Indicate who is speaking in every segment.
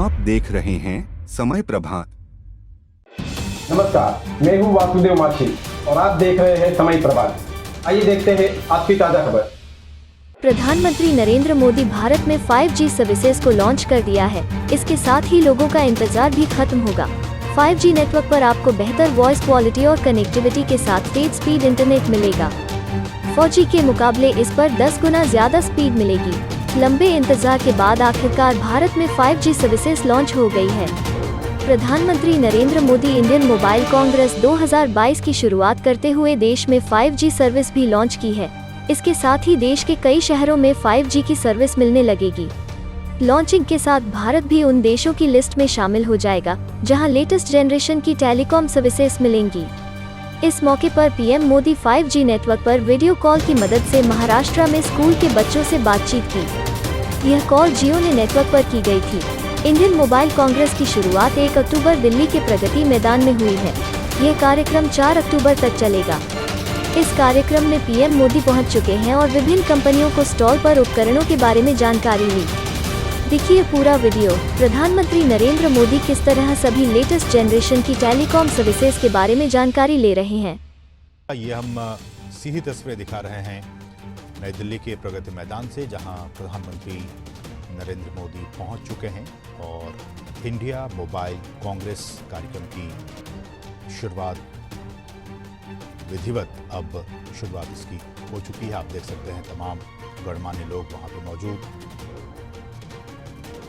Speaker 1: आप देख रहे हैं समय प्रभात।
Speaker 2: नमस्कार, मैं हूं वासुदेव माछी और आप देख रहे हैं समय प्रभात। आइए देखते हैं आज की ताजा खबर।
Speaker 3: प्रधानमंत्री नरेंद्र मोदी भारत में 5G सर्विसेज को लॉन्च कर दिया है। इसके साथ ही लोगों का इंतजार भी खत्म होगा। 5G नेटवर्क पर आपको बेहतर वॉइस क्वालिटी और कनेक्टिविटी के साथ तेज स्पीड इंटरनेट मिलेगा। 4G के मुकाबले इस पर 10 गुना ज्यादा स्पीड मिलेगी। लंबे इंतजार के बाद आखिरकार भारत में 5G सर्विसेज लॉन्च हो गई है। प्रधानमंत्री नरेंद्र मोदी इंडियन मोबाइल कांग्रेस 2022 की शुरुआत करते हुए देश में 5G सर्विस भी लॉन्च की है। इसके साथ ही देश के कई शहरों में 5G की सर्विस मिलने लगेगी। लॉन्चिंग के साथ भारत भी उन देशों की लिस्ट में शामिल हो जाएगा जहां लेटेस्ट जनरेशन की टेलीकॉम सर्विसेज मिलेंगी। इस मौके पर पीएम मोदी 5G नेटवर्क पर वीडियो कॉल की मदद से महाराष्ट्र में स्कूल के बच्चों से बातचीत की। यह कॉल जियो ने नेटवर्क पर की गई थी। इंडियन मोबाइल कांग्रेस की शुरुआत 1 अक्टूबर दिल्ली के प्रगति मैदान में हुई है। यह कार्यक्रम 4 अक्टूबर तक चलेगा। इस कार्यक्रम में पीएम मोदी पहुंच चुके हैं और विभिन्न कंपनियों को स्टॉल पर उपकरणों के बारे में जानकारी ली। देखिए पूरा वीडियो। प्रधानमंत्री नरेंद्र मोदी किस तरह सभी लेटेस्ट जनरेशन की टेलीकॉम सर्विसेज के बारे में जानकारी ले रहे हैं।
Speaker 4: ये हम सीधी तस्वीरें दिखा रहे हैं नई दिल्ली के प्रगति मैदान से, जहां प्रधानमंत्री नरेंद्र मोदी पहुंच चुके हैं और इंडिया मोबाइल कांग्रेस कार्यक्रम की शुरुआत विधिवत अब शुरुआत इसकी हो चुकी है। आप देख सकते हैं तमाम गणमान्य लोग वहां पे मौजूद,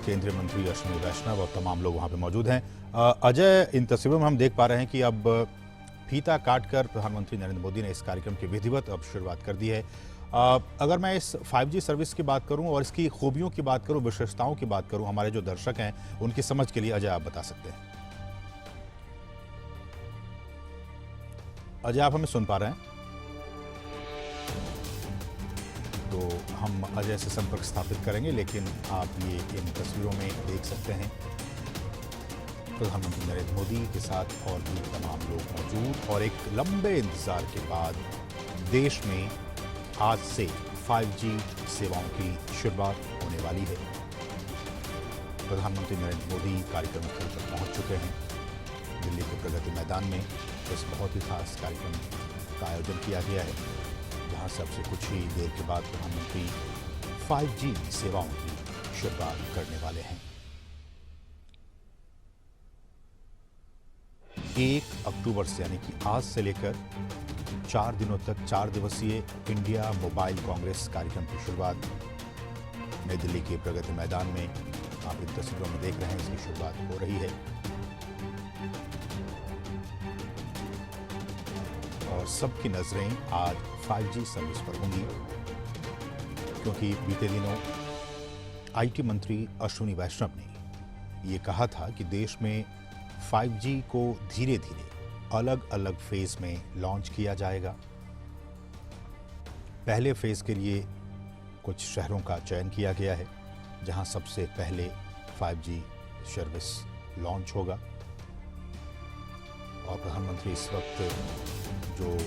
Speaker 4: केंद्रीय मंत्री अश्विनी वैष्णव और तमाम लोग वहां पे मौजूद हैं। अजय, इन तस्वीरों में हम देख पा रहे हैं कि अब फीता काटकर प्रधानमंत्री नरेंद्र मोदी ने इस कार्यक्रम की विधिवत अब शुरुआत कर दी है। अगर मैं इस 5G सर्विस की बात करूं और इसकी खूबियों की बात करूं, विशेषताओं की बात करूं, हमारे जो दर्शक हैं उनकी समझ के लिए अजय आप बता सकते हैं। अजय, आप हमें सुन पा रहे हैं? तो हम अजय से संपर्क स्थापित करेंगे, लेकिन आप ये इन तस्वीरों में देख सकते हैं प्रधानमंत्री नरेंद्र मोदी के साथ और भी तमाम लोग मौजूद और एक लंबे इंतजार के बाद देश में आज से 5G सेवाओं की शुरुआत होने वाली है। प्रधानमंत्री नरेंद्र मोदी कार्यक्रम स्थल पर पहुंच चुके हैं। दिल्ली के प्रगति मैदान में इस बहुत ही खास कार्यक्रम का आयोजन किया गया है, जहां से अब से कुछ ही देर के बाद प्रधानमंत्री 5G सेवाओं की शुरुआत करने वाले हैं। 1 अक्टूबर से यानी कि आज से लेकर 4 दिनों तक 4 दिवसीय इंडिया मोबाइल कांग्रेस कार्यक्रम की शुरुआत नई दिल्ली के प्रगति मैदान में आप इन तस्वीरों में देख रहे हैं, इसकी शुरुआत हो रही है। और सबकी नजरें आज 5G सर्विस पर होंगी, क्योंकि बीते दिनों आईटी मंत्री अश्विनी वैष्णव ने ये कहा था कि देश में 5G को धीरे धीरे अलग अलग फेज में लॉन्च किया जाएगा। पहले फेज के लिए कुछ शहरों का चयन किया गया है, जहां सबसे पहले 5G सर्विस लॉन्च होगा। और प्रधानमंत्री इस वक्त जो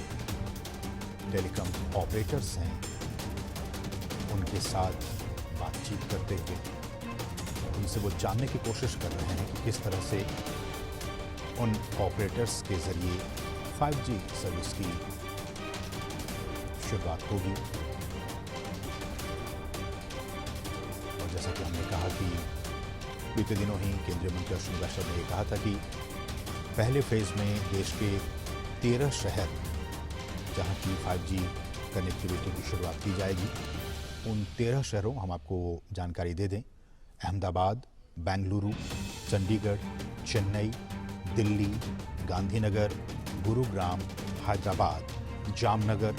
Speaker 4: टेलीकॉम ऑपरेटर्स हैं उनके साथ बातचीत करते हुए उनसे वो जानने की कोशिश कर रहे हैं कि किस तरह से उन ऑपरेटर्स के जरिए 5G सर्विस की शुरुआत होगी। और जैसा कि हमने कहा कि बीते दिनों ही केंद्रीय मंत्री अश्विनी वैष्णव ने कहा था कि पहले फेज में देश के 13 शहर जहां की 5G कनेक्टिविटी की शुरुआत की जाएगी, उन 13 शहरों हम आपको जानकारी दे दें। अहमदाबाद, बेंगलुरु, चंडीगढ़, चेन्नई, दिल्ली, गांधीनगर, गुरुग्राम, हैदराबाद, जामनगर,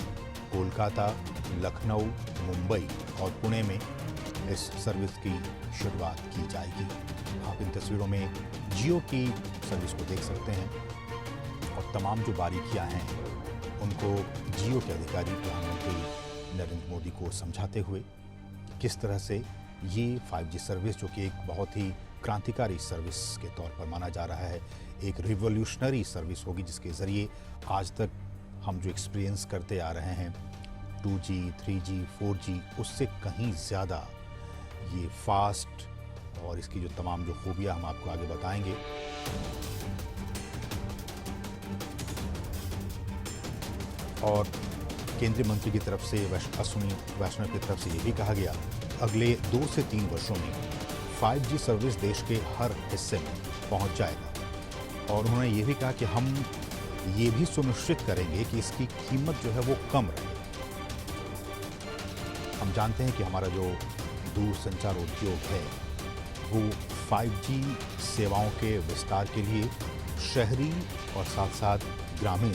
Speaker 4: कोलकाता, लखनऊ, मुंबई और पुणे में इस सर्विस की शुरुआत की जाएगी। आप इन तस्वीरों में जियो की सर्विस को देख सकते हैं और तमाम जो बारीकियां हैं उनको जियो के अधिकारी प्रधानमंत्री नरेंद्र मोदी को समझाते हुए किस तरह से ये 5G सर्विस, जो कि एक बहुत ही क्रांतिकारी सर्विस के तौर पर माना जा रहा है, एक रिवोल्यूशनरी सर्विस होगी, जिसके ज़रिए आज तक हम जो एक्सपीरियंस करते आ रहे हैं 2G, 3G, 4G, उससे कहीं ज़्यादा ये फास्ट और इसकी जो तमाम जो खूबियाँ हम आपको आगे बताएंगे। और केंद्रीय मंत्री की तरफ से अश्विनी वैष्णव की तरफ से ये भी कहा गया अगले 2 से 3 वर्षों में 5G सर्विस देश के हर हिस्से में पहुंच जाएगा। और उन्होंने ये भी कहा कि हम ये भी सुनिश्चित करेंगे कि इसकी कीमत जो है वो कम रहे। हम जानते हैं कि हमारा जो दूरसंचार उद्योग है वो 5G सेवाओं के विस्तार के लिए शहरी और साथ साथ ग्रामीण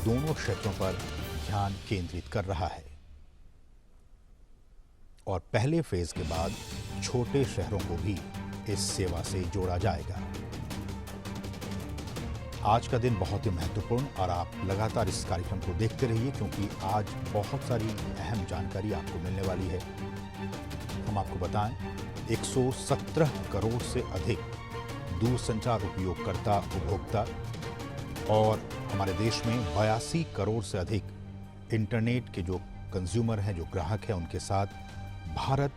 Speaker 4: दोनों क्षेत्रों पर ध्यान केंद्रित कर रहा है। और पहले फेज के बाद छोटे शहरों को भी इस सेवा से जोड़ा जाएगा। आज का दिन बहुत ही महत्वपूर्ण और आप लगातार इस कार्यक्रम को देखते रहिए क्योंकि आज बहुत सारी अहम जानकारी आपको मिलने वाली है। हम आपको बताएं 117 करोड़ से अधिक दूरसंचार उपयोगकर्ता उपभोक्ता और हमारे देश में 82 करोड़ से अधिक इंटरनेट के जो कंज्यूमर हैं, जो ग्राहक हैं, उनके साथ भारत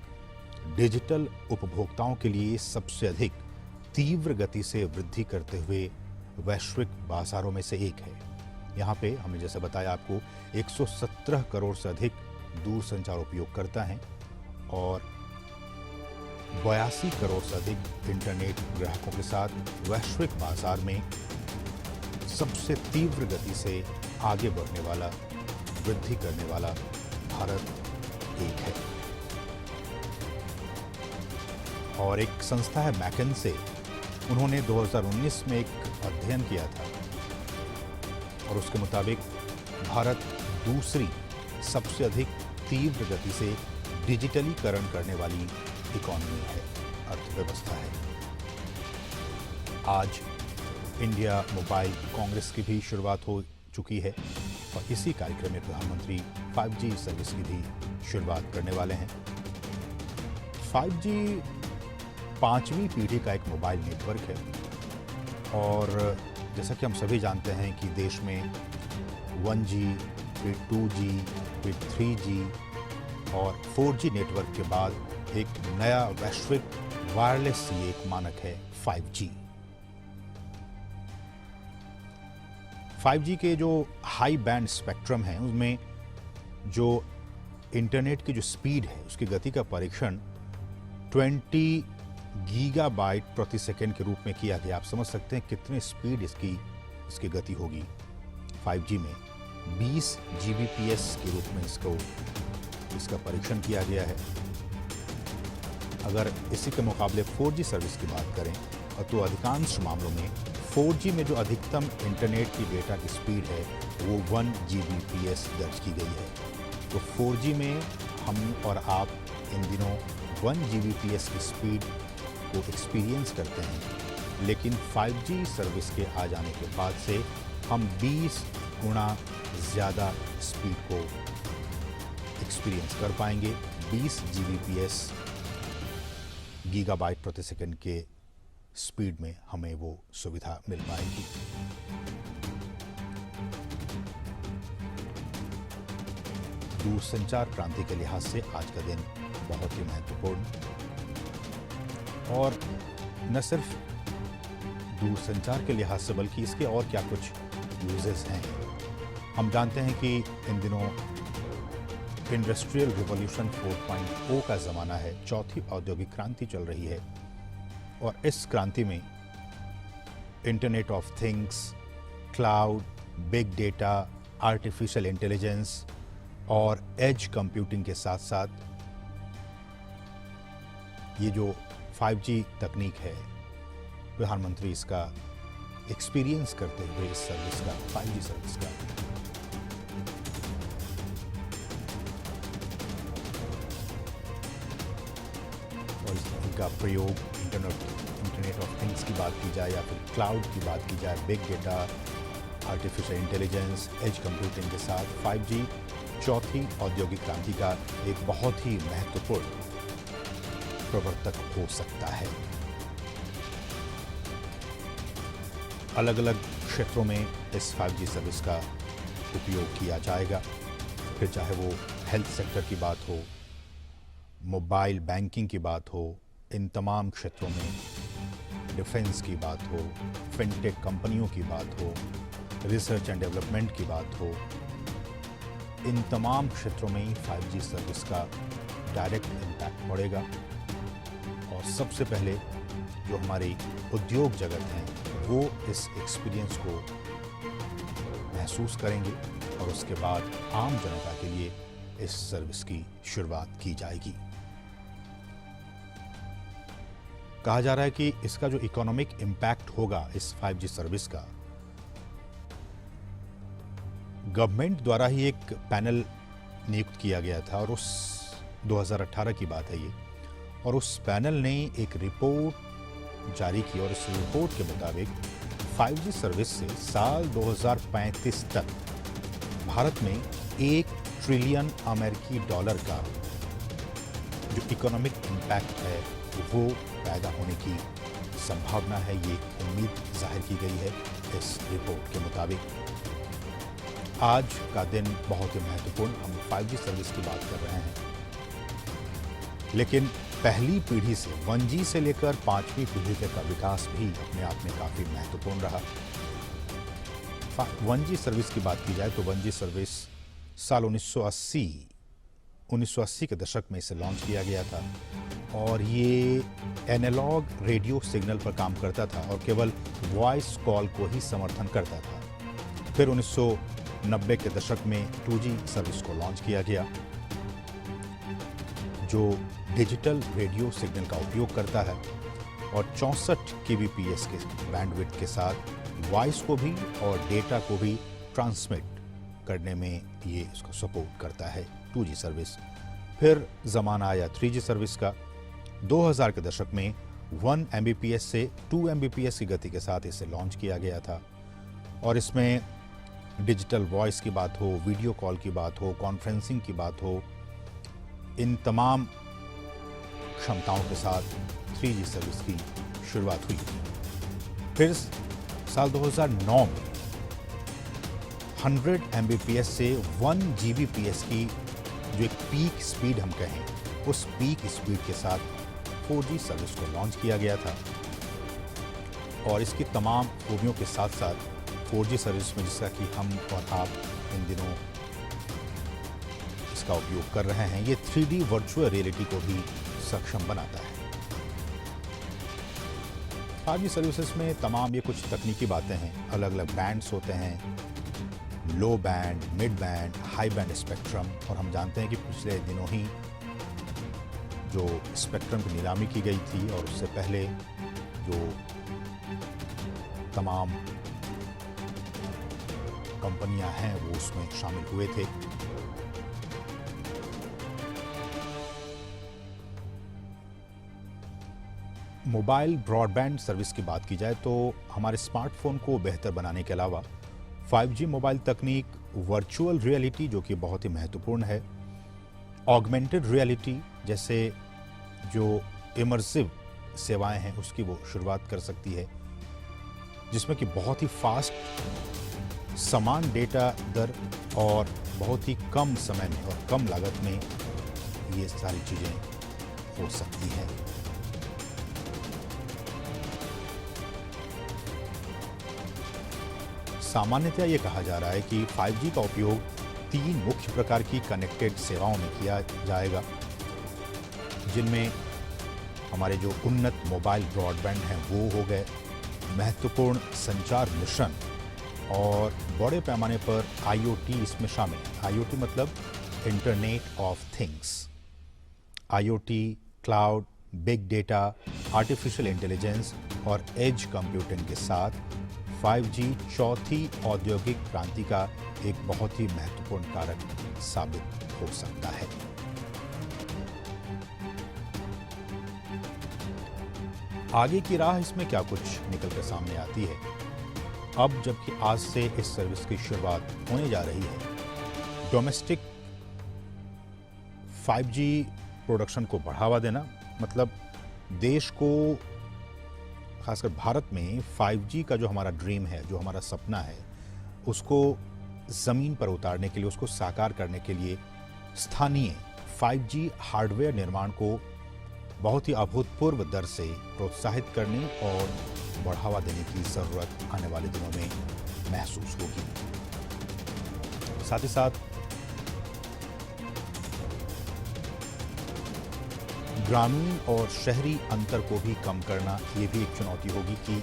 Speaker 4: डिजिटल उपभोक्ताओं के लिए सबसे अधिक तीव्र गति से वृद्धि करते हुए वैश्विक बाजारों में से एक है। यहाँ पे हमने जैसे बताया आपको 117 करोड़ से अधिक दूरसंचार उपयोगकर्ता हैं और 82 करोड़ से अधिक इंटरनेट ग्राहकों के साथ वैश्विक बाजार में सबसे तीव्र गति से आगे बढ़ने वाला, वृद्धि करने वाला भारत एक है। और एक संस्था है मैकिन्से, उन्होंने 2019 में एक अध्ययन किया था और उसके मुताबिक भारत दूसरी सबसे अधिक तीव्र गति से डिजिटलीकरण करने वाली इकोनॉमी है, अर्थव्यवस्था है। आज इंडिया मोबाइल कांग्रेस की भी शुरुआत हो चुकी है और इसी कार्यक्रम में प्रधानमंत्री 5G सर्विस की भी शुरुआत करने वाले हैं। 5G 5वीं पीढ़ी का एक मोबाइल नेटवर्क है और जैसा कि हम सभी जानते हैं कि देश में 1G, फिर 2G, फिर 3G और 4G नेटवर्क के बाद एक नया वैश्विक वायरलेस ये एक मानक है 5G। 5G के जो हाई बैंड स्पेक्ट्रम है उसमें जो इंटरनेट की जो स्पीड है उसकी गति का परीक्षण 20 गीगाबाइट प्रति सेकंड के रूप में किया गया। आप समझ सकते हैं कितनी स्पीड इसकी गति होगी। 5G में 20 Gbps के रूप में इसका परीक्षण किया गया है। अगर इसी के मुकाबले 4G सर्विस की बात करें तो अधिकांश मामलों में 4G में जो अधिकतम इंटरनेट की डेटा की स्पीड है वो 1 Gbps दर्ज की गई है। तो 4G में हम और आप इन दिनों 1 Gbps की स्पीड को एक्सपीरियंस करते हैं, लेकिन 5G सर्विस के आ जाने के बाद से हम 20 गुना ज़्यादा स्पीड को एक्सपीरियंस कर पाएंगे। 20 Gbps गीगाबाइट प्रति सेकंड के स्पीड में हमें वो सुविधा मिल पाएगी। दूरसंचार क्रांति के लिहाज से आज का दिन बहुत ही महत्वपूर्ण और न सिर्फ दूरसंचार के लिहाज से बल्कि इसके और क्या कुछ यूजेस हैं। हम जानते हैं कि इन दिनों इंडस्ट्रियल रिवॉल्यूशन 4.0 का ज़माना है, चौथी औद्योगिक क्रांति चल रही है और इस क्रांति में internet of things, cloud, big data, artificial intelligence और एज कंप्यूटिंग के साथ साथ ये जो 5G तकनीक है, प्रधानमंत्री इसका एक्सपीरियंस करते हुए इस सर्विस का, 5G सर्विस का और इनका प्रयोग इंटरनेट ऑफ थिंग्स की बात की जाए या फिर क्लाउड की बात की जाए, big data, artificial intelligence, edge computing के साथ 5G चौथी औद्योगिक क्रांति का एक बहुत ही महत्वपूर्ण प्रवर्तक हो सकता है। अलग अलग क्षेत्रों में इस 5G सर्विस का उपयोग किया जाएगा, फिर चाहे वो हेल्थ सेक्टर की बात हो, मोबाइल बैंकिंग की बात हो, इन तमाम क्षेत्रों में, डिफेंस की बात हो, फिनटेक कंपनियों की बात हो, रिसर्च एंड डेवलपमेंट की बात हो, इन तमाम क्षेत्रों में 5G सर्विस का डायरेक्ट इम्पैक्ट पड़ेगा। और सबसे पहले जो हमारी उद्योग जगत हैं वो इस एक्सपीरियंस को महसूस करेंगे और उसके बाद आम जनता के लिए इस सर्विस की शुरुआत की जाएगी। कहा जा रहा है कि इसका जो इकोनॉमिक इम्पैक्ट होगा इस 5G सर्विस का, गवर्नमेंट द्वारा ही एक पैनल नियुक्त किया गया था और उस 2018 की बात है ये, और उस पैनल ने एक रिपोर्ट जारी की और इस रिपोर्ट के मुताबिक 5G सर्विस से साल 2035 तक भारत में $1 ट्रिलियन अमेरिकी डॉलर का जो इकोनॉमिक इम्पैक्ट है वो पैदा होने की संभावना है। ये उम्मीद जाहिर की गई है इस रिपोर्ट के मुताबिक। आज का दिन बहुत ही महत्वपूर्ण, हम 5G सर्विस की बात कर रहे हैं, लेकिन पहली पीढ़ी से 1G से लेकर 5वीं पीढ़ी तक का विकास भी अपने आप में काफ़ी महत्वपूर्ण रहा। 1G सर्विस की बात की जाए तो 1G सर्विस साल 1980 के दशक में इसे लॉन्च किया गया था और ये एनालॉग रेडियो सिग्नल पर काम करता था और केवल वॉइस कॉल को ही समर्थन करता था। फिर 1990 के दशक में 2G सर्विस को लॉन्च किया गया जो डिजिटल रेडियो सिग्नल का उपयोग करता है और 64 kbps के बैंडविड्थ के साथ वॉइस को भी और डेटा को भी ट्रांसमिट करने में ये इसको सपोर्ट करता है 2G सर्विस। फिर ज़माना आया 3G सर्विस का। 2000 के दशक में 1 Mbps से 2 Mbps की गति के साथ इसे लॉन्च किया गया था और इसमें डिजिटल वॉइस की बात हो, वीडियो कॉल की बात हो, कॉन्फ्रेंसिंग की बात हो, इन तमाम क्षमताओं के साथ 3G सर्विस की शुरुआत हुई। फिर साल 2009 में 100 Mbps से 1 Gbps की जो एक पीक स्पीड हम कहें, उस पीक स्पीड के साथ 4G सर्विस को लॉन्च किया गया था और इसकी तमाम खूबियों के साथ साथ 4G सर्विस में जिसका कि हम और आप इन दिनों इसका उपयोग कर रहे हैं, ये 3D वर्चुअल रियलिटी को भी सक्षम बनाता है। 5G सर्विसेज में तमाम ये कुछ तकनीकी बातें हैं, अलग अलग बैंड्स होते हैं, लो band, mid band, high band spectrum, और हम जानते हैं कि पिछले दिनों ही जो स्पेक्ट्रम की नीलामी की गई थी और उससे पहले जो तमाम कंपनियां हैं वो उसमें शामिल हुए थे। मोबाइल ब्रॉडबैंड सर्विस की बात की जाए तो हमारे स्मार्टफोन को बेहतर बनाने के अलावा 5G मोबाइल तकनीक, वर्चुअल रियलिटी जो कि बहुत ही महत्वपूर्ण है, ऑगमेंटेड रियलिटी जैसे जो इमर्सिव सेवाएं हैं उसकी वो शुरुआत कर सकती है, जिसमें कि बहुत ही फास्ट, समान डेटा दर और बहुत ही कम समय में और कम लागत में ये सारी चीज़ें हो सकती हैं। सामान्यतः ये कहा जा रहा है कि 5G का उपयोग 3 मुख्य प्रकार की कनेक्टेड सेवाओं में किया जाएगा, जिनमें हमारे जो उन्नत मोबाइल ब्रॉडबैंड हैं वो हो गए, महत्वपूर्ण संचार मिशन और बड़े पैमाने पर IoT इसमें शामिल है। IoT मतलब internet of things. IoT, cloud, big data, artificial intelligence और एज कंप्यूटिंग के साथ 5G चौथी औद्योगिक क्रांति का एक बहुत ही महत्वपूर्ण कारक साबित हो सकता है। आगे की राह इसमें क्या कुछ निकल कर सामने आती है। अब जबकि आज से इस सर्विस की शुरुआत होने जा रही है, डोमेस्टिक 5G प्रोडक्शन को बढ़ावा देना, मतलब देश को, खासकर भारत में 5G का जो हमारा ड्रीम है, जो हमारा सपना है, उसको ज़मीन पर उतारने के लिए, उसको साकार करने के लिए स्थानीय 5G हार्डवेयर निर्माण को बहुत ही अभूतपूर्व दर से प्रोत्साहित करने और बढ़ावा देने की जरूरत आने वाले दिनों में महसूस होगी। साथ ही साथ ग्रामीण और शहरी अंतर को भी कम करना ये भी एक चुनौती होगी कि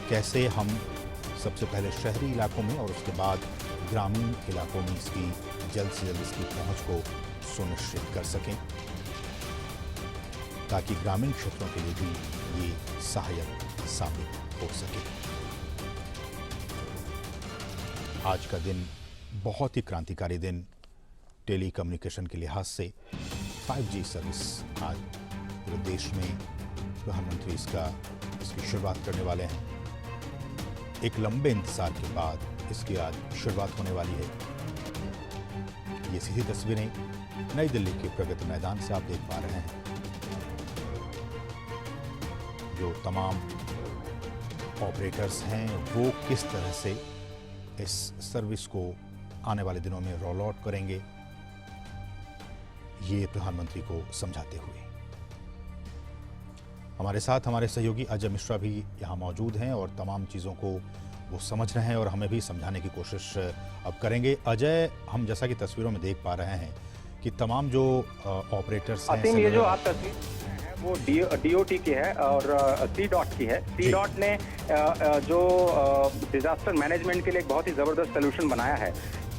Speaker 4: कैसे हम सबसे पहले शहरी इलाकों में और उसके बाद ग्रामीण इलाकों में इसकी जल्द से जल्द इसकी पहुंच को सुनिश्चित कर सकें, ताकि ग्रामीण क्षेत्रों के लिए भी ये सहायक साबित हो सके। आज का दिन बहुत ही क्रांतिकारी दिन टेली कम्युनिकेशन के लिहाज से। 5G सर्विस आज पूरे देश में प्रधानमंत्री इसकी शुरुआत करने वाले हैं। एक लंबे इंतजार के बाद इसकी आज शुरुआत होने वाली है। ये सीधी तस्वीरें नई दिल्ली के प्रगति मैदान से आप देख पा रहे हैं, जो तमाम ऑपरेटर्स हैं वो किस तरह से इस सर्विस को आने वाले दिनों में रोल आउट करेंगे, ये प्रधानमंत्री को समझाते हुए। हमारे साथ हमारे सहयोगी अजय मिश्रा भी यहाँ मौजूद हैं और तमाम चीज़ों को वो समझ रहे हैं और हमें भी समझाने की कोशिश अब करेंगे। अजय, हम जैसा कि तस्वीरों में देख पा रहे हैं कि तमाम जो ऑपरेटर्स हैं,
Speaker 5: ये जो आप तस्वीर है वो DOT की है और C-DOT की है। C-DOT ने जो डिजास्टर मैनेजमेंट के लिए एक बहुत ही जबरदस्त सोल्यूशन बनाया है।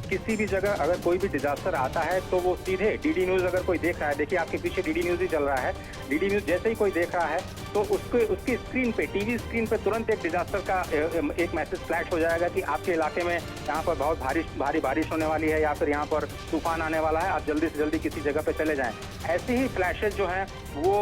Speaker 5: किसी भी जगह अगर कोई भी डिजास्टर आता है तो वो सीधे डीडी न्यूज अगर कोई देख रहा है, देखिए आपके पीछे डीडी न्यूज ही चल रहा है, डीडी न्यूज जैसे ही कोई देख रहा है तो उसकी स्क्रीन पे, टीवी स्क्रीन पे तुरंत एक डिजास्टर का एक मैसेज फ्लैश हो जाएगा कि आपके इलाके में यहाँ पर बहुत भारी बारिश होने वाली है या फिर यहाँ पर तूफान आने वाला है, आप जल्दी से जल्दी किसी जगह पे चले जाएं। ऐसे ही फ्लैशेज जो हैं वो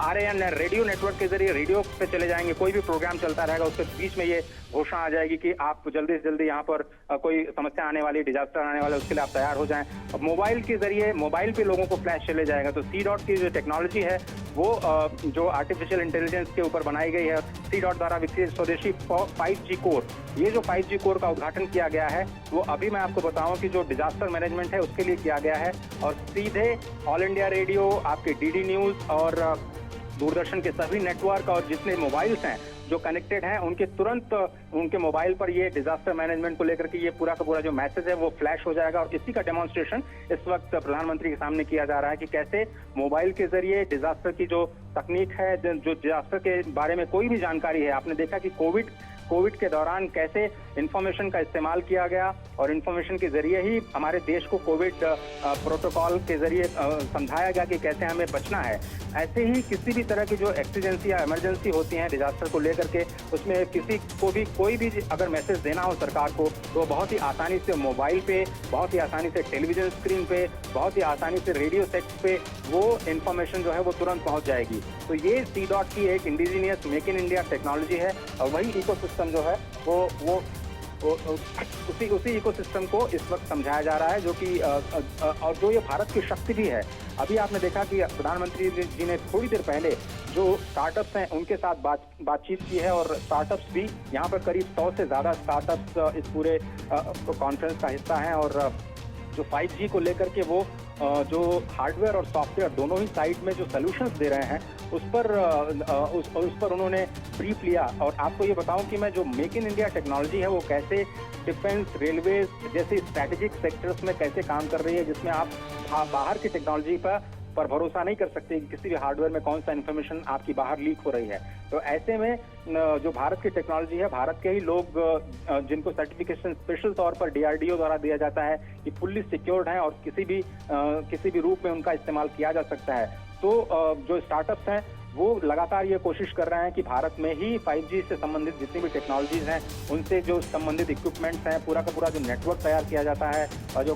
Speaker 5: RAN रेडियो नेटवर्क के जरिए रेडियो पे चले जाएंगे। कोई भी प्रोग्राम चलता रहेगा उसके बीच में ये घोषणा आ जाएगी कि आप जल्दी से जल्दी यहाँ पर कोई समस्या आने वाली है, डिजास्टर आने वाला है, उसके लिए आप तैयार हो जाएं। अब मोबाइल के जरिए मोबाइल पे लोगों को फ्लैश चले जाएगा। तो C-DOT की जो टेक्नोलॉजी है वो जो आर्टिफिशियल इंटेलिजेंस के ऊपर बनाई गई है, C-DOT द्वारा विकसित स्वदेशी 5G कोर, ये जो 5G कोर का उद्घाटन किया गया है वो अभी मैं आपको बताऊं कि जो डिजास्टर मैनेजमेंट है उसके लिए किया गया है और सीधे ऑल इंडिया रेडियो, आपके डीडी न्यूज और दूरदर्शन के सभी नेटवर्क और जितने मोबाइल्स हैं जो कनेक्टेड हैं उनके तुरंत उनके मोबाइल पर ये डिजास्टर मैनेजमेंट को लेकर के ये पूरा का पूरा जो मैसेज है वो फ्लैश हो जाएगा। और इसी का डेमोन्स्ट्रेशन इस वक्त प्रधानमंत्री के सामने किया जा रहा है कि कैसे मोबाइल के जरिए डिजास्टर की जो तकनीक है, जो डिजास्टर के बारे में कोई भी जानकारी है, आपने देखा कि कोविड के दौरान कैसे इंफॉर्मेशन का इस्तेमाल किया गया और इंफॉर्मेशन के जरिए ही हमारे देश को कोविड प्रोटोकॉल के जरिए समझाया गया कि कैसे हमें बचना है। ऐसे ही किसी भी तरह की जो एक्सीडेंसी या इमरजेंसी होती है डिजास्टर को लेकर के, उसमें किसी को भी कोई भी अगर मैसेज देना हो सरकार को तो बहुत ही आसानी से मोबाइल पे, बहुत ही आसानी से टेलीविजन स्क्रीन पे, बहुत ही आसानी से रेडियो सेट्स पे वो इंफॉर्मेशन जो है वो तुरंत पहुंच जाएगी। तो ये C-DOT की एक indigenous make in India technology है और वही इकोसिस्टम जो है वो उसी इकोसिस्टम को इस वक्त समझाया जा रहा है, जो कि और जो ये भारत की शक्ति भी है। अभी आपने देखा कि प्रधानमंत्री जी ने थोड़ी देर पहले जो स्टार्टअप्स हैं उनके साथ बातचीत की है और स्टार्टअप्स भी यहाँ पर करीब 100 से ज़्यादा स्टार्टअप्स इस पूरे कॉन्फ्रेंस का हिस्सा हैं और जो 5G को लेकर के वो जो हार्डवेयर और सॉफ्टवेयर दोनों ही साइड में जो सोल्यूशंस दे रहे हैं उस पर उन्होंने ब्रीफ लिया। और आपको ये बताऊं कि मैं जो मेक इन इंडिया टेक्नोलॉजी है वो कैसे डिफेंस, रेलवे जैसे स्ट्रैटेजिक सेक्टर्स में कैसे काम कर रही है, जिसमें आप बाहर की टेक्नोलॉजी पर भरोसा नहीं कर सकते कि किसी भी हार्डवेयर में कौन सा इन्फॉर्मेशन आपकी बाहर लीक हो रही है। तो ऐसे में जो भारत की टेक्नोलॉजी है, भारत के ही लोग जिनको सर्टिफिकेशन स्पेशल तौर पर DRDO द्वारा दिया जाता है कि फुल्ली सिक्योर्ड है और किसी भी रूप में उनका इस्तेमाल किया जा सकता है। तो जो स्टार्टअप्स हैं वो लगातार ये कोशिश कर रहे हैं कि भारत में ही 5G से संबंधित जितनी भी टेक्नोलॉजीज हैं उनसे जो संबंधित इक्विपमेंट्स हैं, पूरा का पूरा जो नेटवर्क तैयार किया जाता है और जो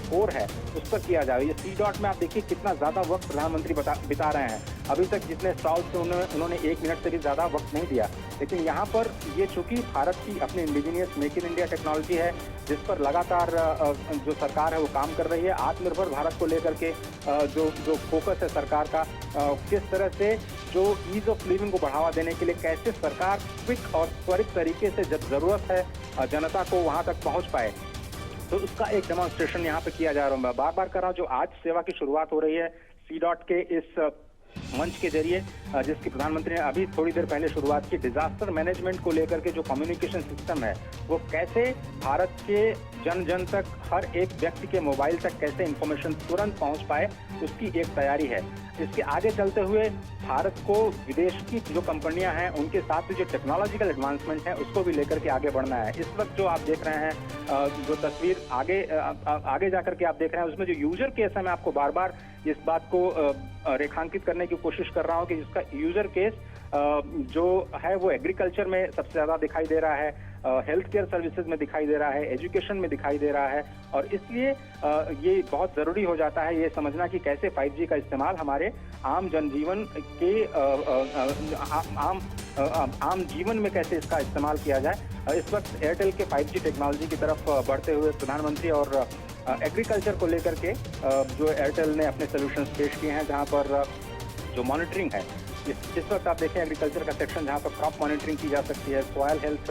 Speaker 5: कोर है उस पर किया जाए। ये C-DOT में आप देखिए कितना ज़्यादा वक्त प्रधानमंत्री बिता रहे हैं। अभी तक जितने स्टॉल्स से उन्होंने 1 मिनट से भी ज़्यादा वक्त नहीं दिया, लेकिन यहाँ पर ये चूंकि भारत की अपनी indigenous make in India technology है जिस पर लगातार जो सरकार है वो काम कर रही है। आत्मनिर्भर भारत को लेकर के जो फोकस है सरकार का, किस तरह से जो ईज ऑफ लिविंग को बढ़ावा देने के लिए कैसे सरकार क्विक और त्वरित तरीके से जब जरूरत है जनता को वहां तक पहुंच पाए, तो उसका एक डेमोन्स्ट्रेशन यहाँ पे किया जा रहा है। मैं बार बार कर रहा हूँ, जो आज सेवा की शुरुआत हो रही है C-DOT के इस मंच के जरिए जिसकी प्रधानमंत्री ने अभी थोड़ी देर पहले शुरुआत की, डिजास्टर मैनेजमेंट को लेकर के जो कम्युनिकेशन सिस्टम है वो कैसे भारत के जन जन तक, हर एक व्यक्ति के मोबाइल तक कैसे इंफॉर्मेशन तुरंत पहुंच पाए, उसकी एक तैयारी है। इसके आगे चलते हुए भारत को विदेश की जो कंपनियां हैं उनके साथ भी जो टेक्नोलॉजिकल एडवांसमेंट है उसको भी लेकर के आगे बढ़ना है। इस वक्त जो आप देख रहे हैं जो तस्वीर आगे जाकर के आप देख रहे हैं उसमें जो यूजर केस है, मैं आपको बार बार इस बात को रेखांकित करने की कोशिश कर रहा हूं कि जिसका यूजर केस जो है वो एग्रीकल्चर में सबसे ज्यादा दिखाई दे रहा है, हेल्थ केयर सर्विसेज में दिखाई दे रहा है, एजुकेशन में दिखाई दे रहा है। और इसलिए ये बहुत ज़रूरी हो जाता है ये समझना कि कैसे 5G का इस्तेमाल हमारे आम जनजीवन के आम जीवन में कैसे इसका इस्तेमाल किया जाए। इस वक्त एयरटेल के 5G टेक्नोलॉजी की तरफ बढ़ते हुए प्रधानमंत्री और एग्रीकल्चर को लेकर के जो एयरटेल ने अपने सोल्यूशंस पेश किए हैं, जहां पर जो मॉनिटरिंग है, इस वक्त आप देखें एग्रीकल्चर का सेक्शन जहां पर क्रॉप मॉनिटरिंग की जा सकती है, सॉयल हेल्थ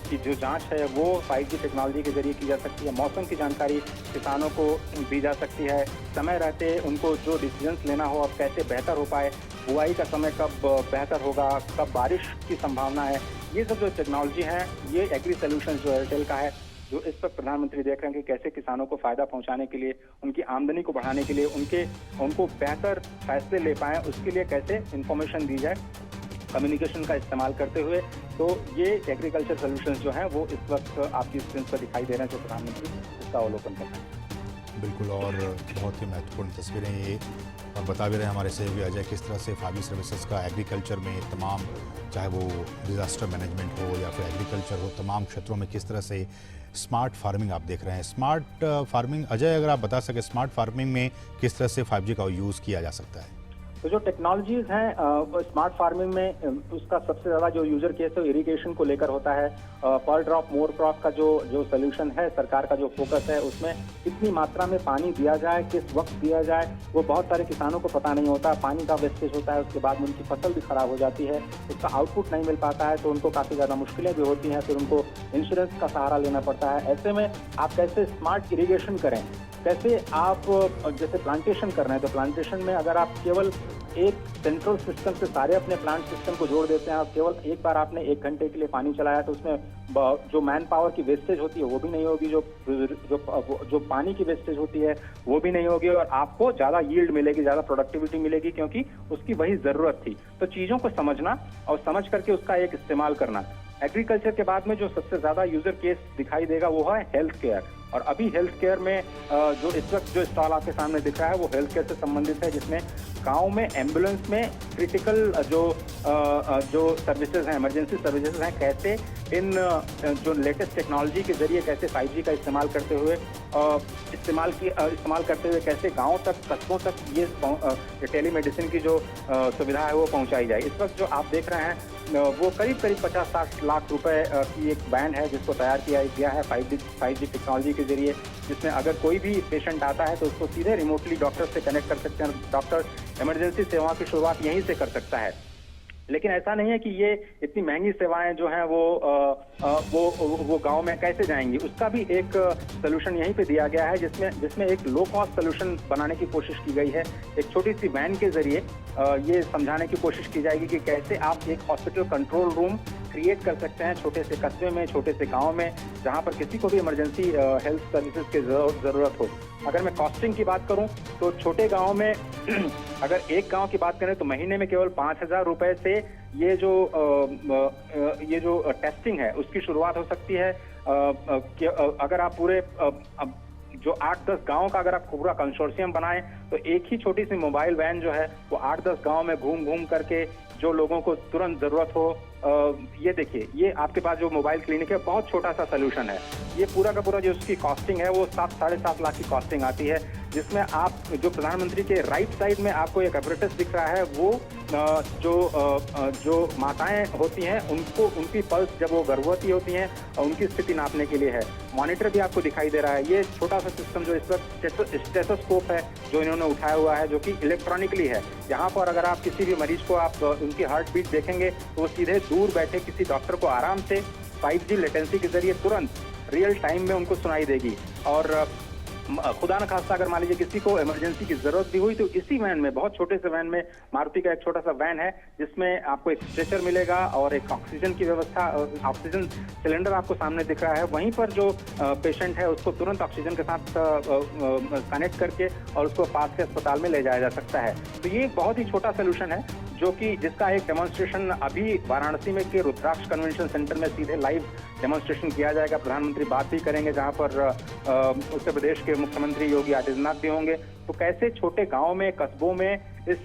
Speaker 5: की जो जांच है वो 5G टेक्नोलॉजी के जरिए की जा सकती है, मौसम की जानकारी किसानों को दी जा सकती है, समय रहते उनको जो डिसीजंस लेना हो अब कैसे बेहतर हो पाए, बुआई का समय कब बेहतर होगा, कब बारिश की संभावना है, ये सब जो टेक्नोलॉजी है ये एग्री सोल्यूशन जो एयरटेल का है, जो इस वक्त प्रधानमंत्री देख रहे हैं कि कैसे किसानों को फायदा पहुंचाने के लिए, उनकी आमदनी को बढ़ाने के लिए, उनको बेहतर फैसले ले पाएं, उसके लिए कैसे इंफॉर्मेशन दी जाए कम्युनिकेशन का इस्तेमाल करते हुए। तो ये एग्रीकल्चर सोल्यूशंस जो हैं वो इस वक्त आपकी स्क्रीन पर दिखाई दे रहे हैं, जो प्रधानमंत्री इसका अवलोकन कर रहे हैं।
Speaker 4: बिल्कुल, और बहुत ही महत्वपूर्ण तस्वीरें ये, और बता भी रहे हमारे सहयोगी अजय किस तरह से 5G सर्विसेज का एग्रीकल्चर में तमाम, चाहे वो डिजास्टर मैनेजमेंट हो या फिर एग्रीकल्चर हो, तमाम क्षेत्रों में किस तरह से स्मार्ट फार्मिंग आप देख रहे हैं। स्मार्ट फार्मिंग, अजय अगर आप बता सकें स्मार्ट फार्मिंग में किस तरह से 5G का यूज़ किया जा सकता है।
Speaker 5: तो जो टेक्नोलॉजीज हैं स्मार्ट फार्मिंग में उसका सबसे ज़्यादा जो यूजर केस है इरिगेशन को लेकर होता है। पर ड्रॉप मोर क्रॉप का जो सोल्यूशन है, सरकार का जो फोकस है उसमें कितनी मात्रा में पानी दिया जाए, किस वक्त दिया जाए, वो बहुत सारे किसानों को पता नहीं होता। पानी का वेस्टेज होता है, उसके बाद में उनकी फसल भी खराब हो जाती है, उसका आउटपुट नहीं मिल पाता है, तो उनको काफ़ी ज़्यादा मुश्किलें भी होती हैं, फिर उनको इंश्योरेंस का सहारा लेना पड़ता है। ऐसे में आप कैसे स्मार्ट इरिगेशन करें, कैसे आप जैसे प्लांटेशन कर रहे हैं, तो प्लांटेशन में अगर आप केवल एक सेंट्रल सिस्टम से सारे अपने प्लांट सिस्टम को जोड़ देते हैं, आप केवल एक बार आपने 1 घंटे के लिए पानी चलाया तो उसमें जो मैन पावर की वेस्टेज होती है वो भी नहीं होगी, जो पानी की वेस्टेज होती है वो भी नहीं होगी, और आपको ज़्यादा यील्ड मिलेगी, ज़्यादा प्रोडक्टिविटी मिलेगी, क्योंकि उसकी वही ज़रूरत थी। तो चीज़ों को समझना और समझ करके उसका एक इस्तेमाल करना। एग्रीकल्चर के बाद में जो सबसे ज़्यादा यूजर केस दिखाई देगा वो है हेल्थ केयर, और अभी हेल्थ केयर में जो इस वक्त जो स्टॉल आपके सामने दिख रहा है वो हेल्थ केयर से संबंधित है, जिसमें गांव में एम्बुलेंस में क्रिटिकल जो सर्विसेज हैं, इमरजेंसी सर्विसेज हैं, कैसे इन जो लेटेस्ट टेक्नोलॉजी के जरिए कैसे 5G का इस्तेमाल करते हुए कैसे गांव तक, कस्बों तक ये टेलीमेडिसिन की जो सुविधा है वो पहुंचाई जाए। इस वक्त जो आप देख रहे हैं वो करीब 50-60 लाख रुपए की एक बैंड है जिसको तैयार किया गया है 5G टेक्नोलॉजी के जरिए, जिसमें अगर कोई भी पेशेंट आता है तो उसको सीधे रिमोटली डॉक्टर से कनेक्ट कर सकते हैं, डॉक्टर इमरजेंसी सेवाओं की शुरुआत यहीं से कर सकता है। लेकिन ऐसा नहीं है कि ये इतनी महंगी सेवाएं जो हैं वो गांव में कैसे जाएंगी, उसका भी एक सोल्यूशन यहीं पे दिया गया है, जिसमें एक लो कॉस्ट सोल्यूशन बनाने की कोशिश की गई है। एक छोटी सी वैन के जरिए ये समझाने की कोशिश की जाएगी कि कैसे आप एक हॉस्पिटल कंट्रोल रूम क्रिएट कर सकते हैं छोटे से कस्बे में, छोटे से गांव में, जहां पर किसी को भी इमरजेंसी हेल्थ सर्विसेज की जरूरत हो। अगर मैं कॉस्टिंग की बात करूं तो छोटे गांव में अगर एक गांव की बात करें तो महीने में केवल 5,000 रुपए से ये जो टेस्टिंग है उसकी शुरुआत हो सकती है। अगर आप पूरे जो 8-10 गांव का अगर आप पूरा कंसोर्शियम बनाएं तो एक ही छोटी सी मोबाइल वैन जो है वो 8-10 गांव में घूम करके जो लोगों को तुरंत जरूरत हो, ये देखिए, ये आपके पास जो मोबाइल क्लिनिक है बहुत छोटा सा सोल्यूशन है। ये पूरा का पूरा जो उसकी कॉस्टिंग है वो 7-7.5 लाख की कॉस्टिंग आती है, जिसमें आप जो प्रधानमंत्री के राइट साइड में आपको एक एपरेटस दिख रहा है वो जो माताएं होती हैं उनको उनकी पल्स जब वो गर्भवती होती हैं उनकी स्थिति नापने के लिए है। मॉनिटर भी आपको दिखाई दे रहा है। ये छोटा सा सिस्टम जो इस वक्त स्टेथोस्कोप है जो इन्होंने उठाया हुआ है, जो कि इलेक्ट्रॉनिकली है। यहाँ पर अगर आप किसी भी मरीज को आप उनकी हार्ट बीट देखेंगे तो वो सीधे दूर बैठे किसी डॉक्टर को आराम से 5G लेटेंसी के जरिए तुरंत रियल टाइम में उनको सुनाई देगी। और खुदा न खास्ता अगर मान लीजिए किसी को इमरजेंसी की जरूरत भी हुई तो इसी वैन में, बहुत छोटे से वैन में, मारुति का एक छोटा सा वैन है जिसमें आपको एक स्ट्रेचर मिलेगा और एक ऑक्सीजन की व्यवस्था, ऑक्सीजन सिलेंडर आपको सामने दिख रहा है। वहीं पर जो पेशेंट है उसको तुरंत ऑक्सीजन के साथ कनेक्ट करके और उसको पास के अस्पताल में ले जाया जा सकता है। तो ये एक बहुत ही छोटा सोल्यूशन है जो कि जिसका एक डेमोन्स्ट्रेशन अभी वाराणसी में के रुद्राक्ष कन्वेंशन सेंटर में सीधे लाइव डेमोन्स्ट्रेशन किया जाएगा। प्रधानमंत्री बात भी करेंगे जहां पर उत्तर प्रदेश के मुख्यमंत्री योगी आदित्यनाथ भी होंगे। तो कैसे छोटे गांव में, कस्बों में इस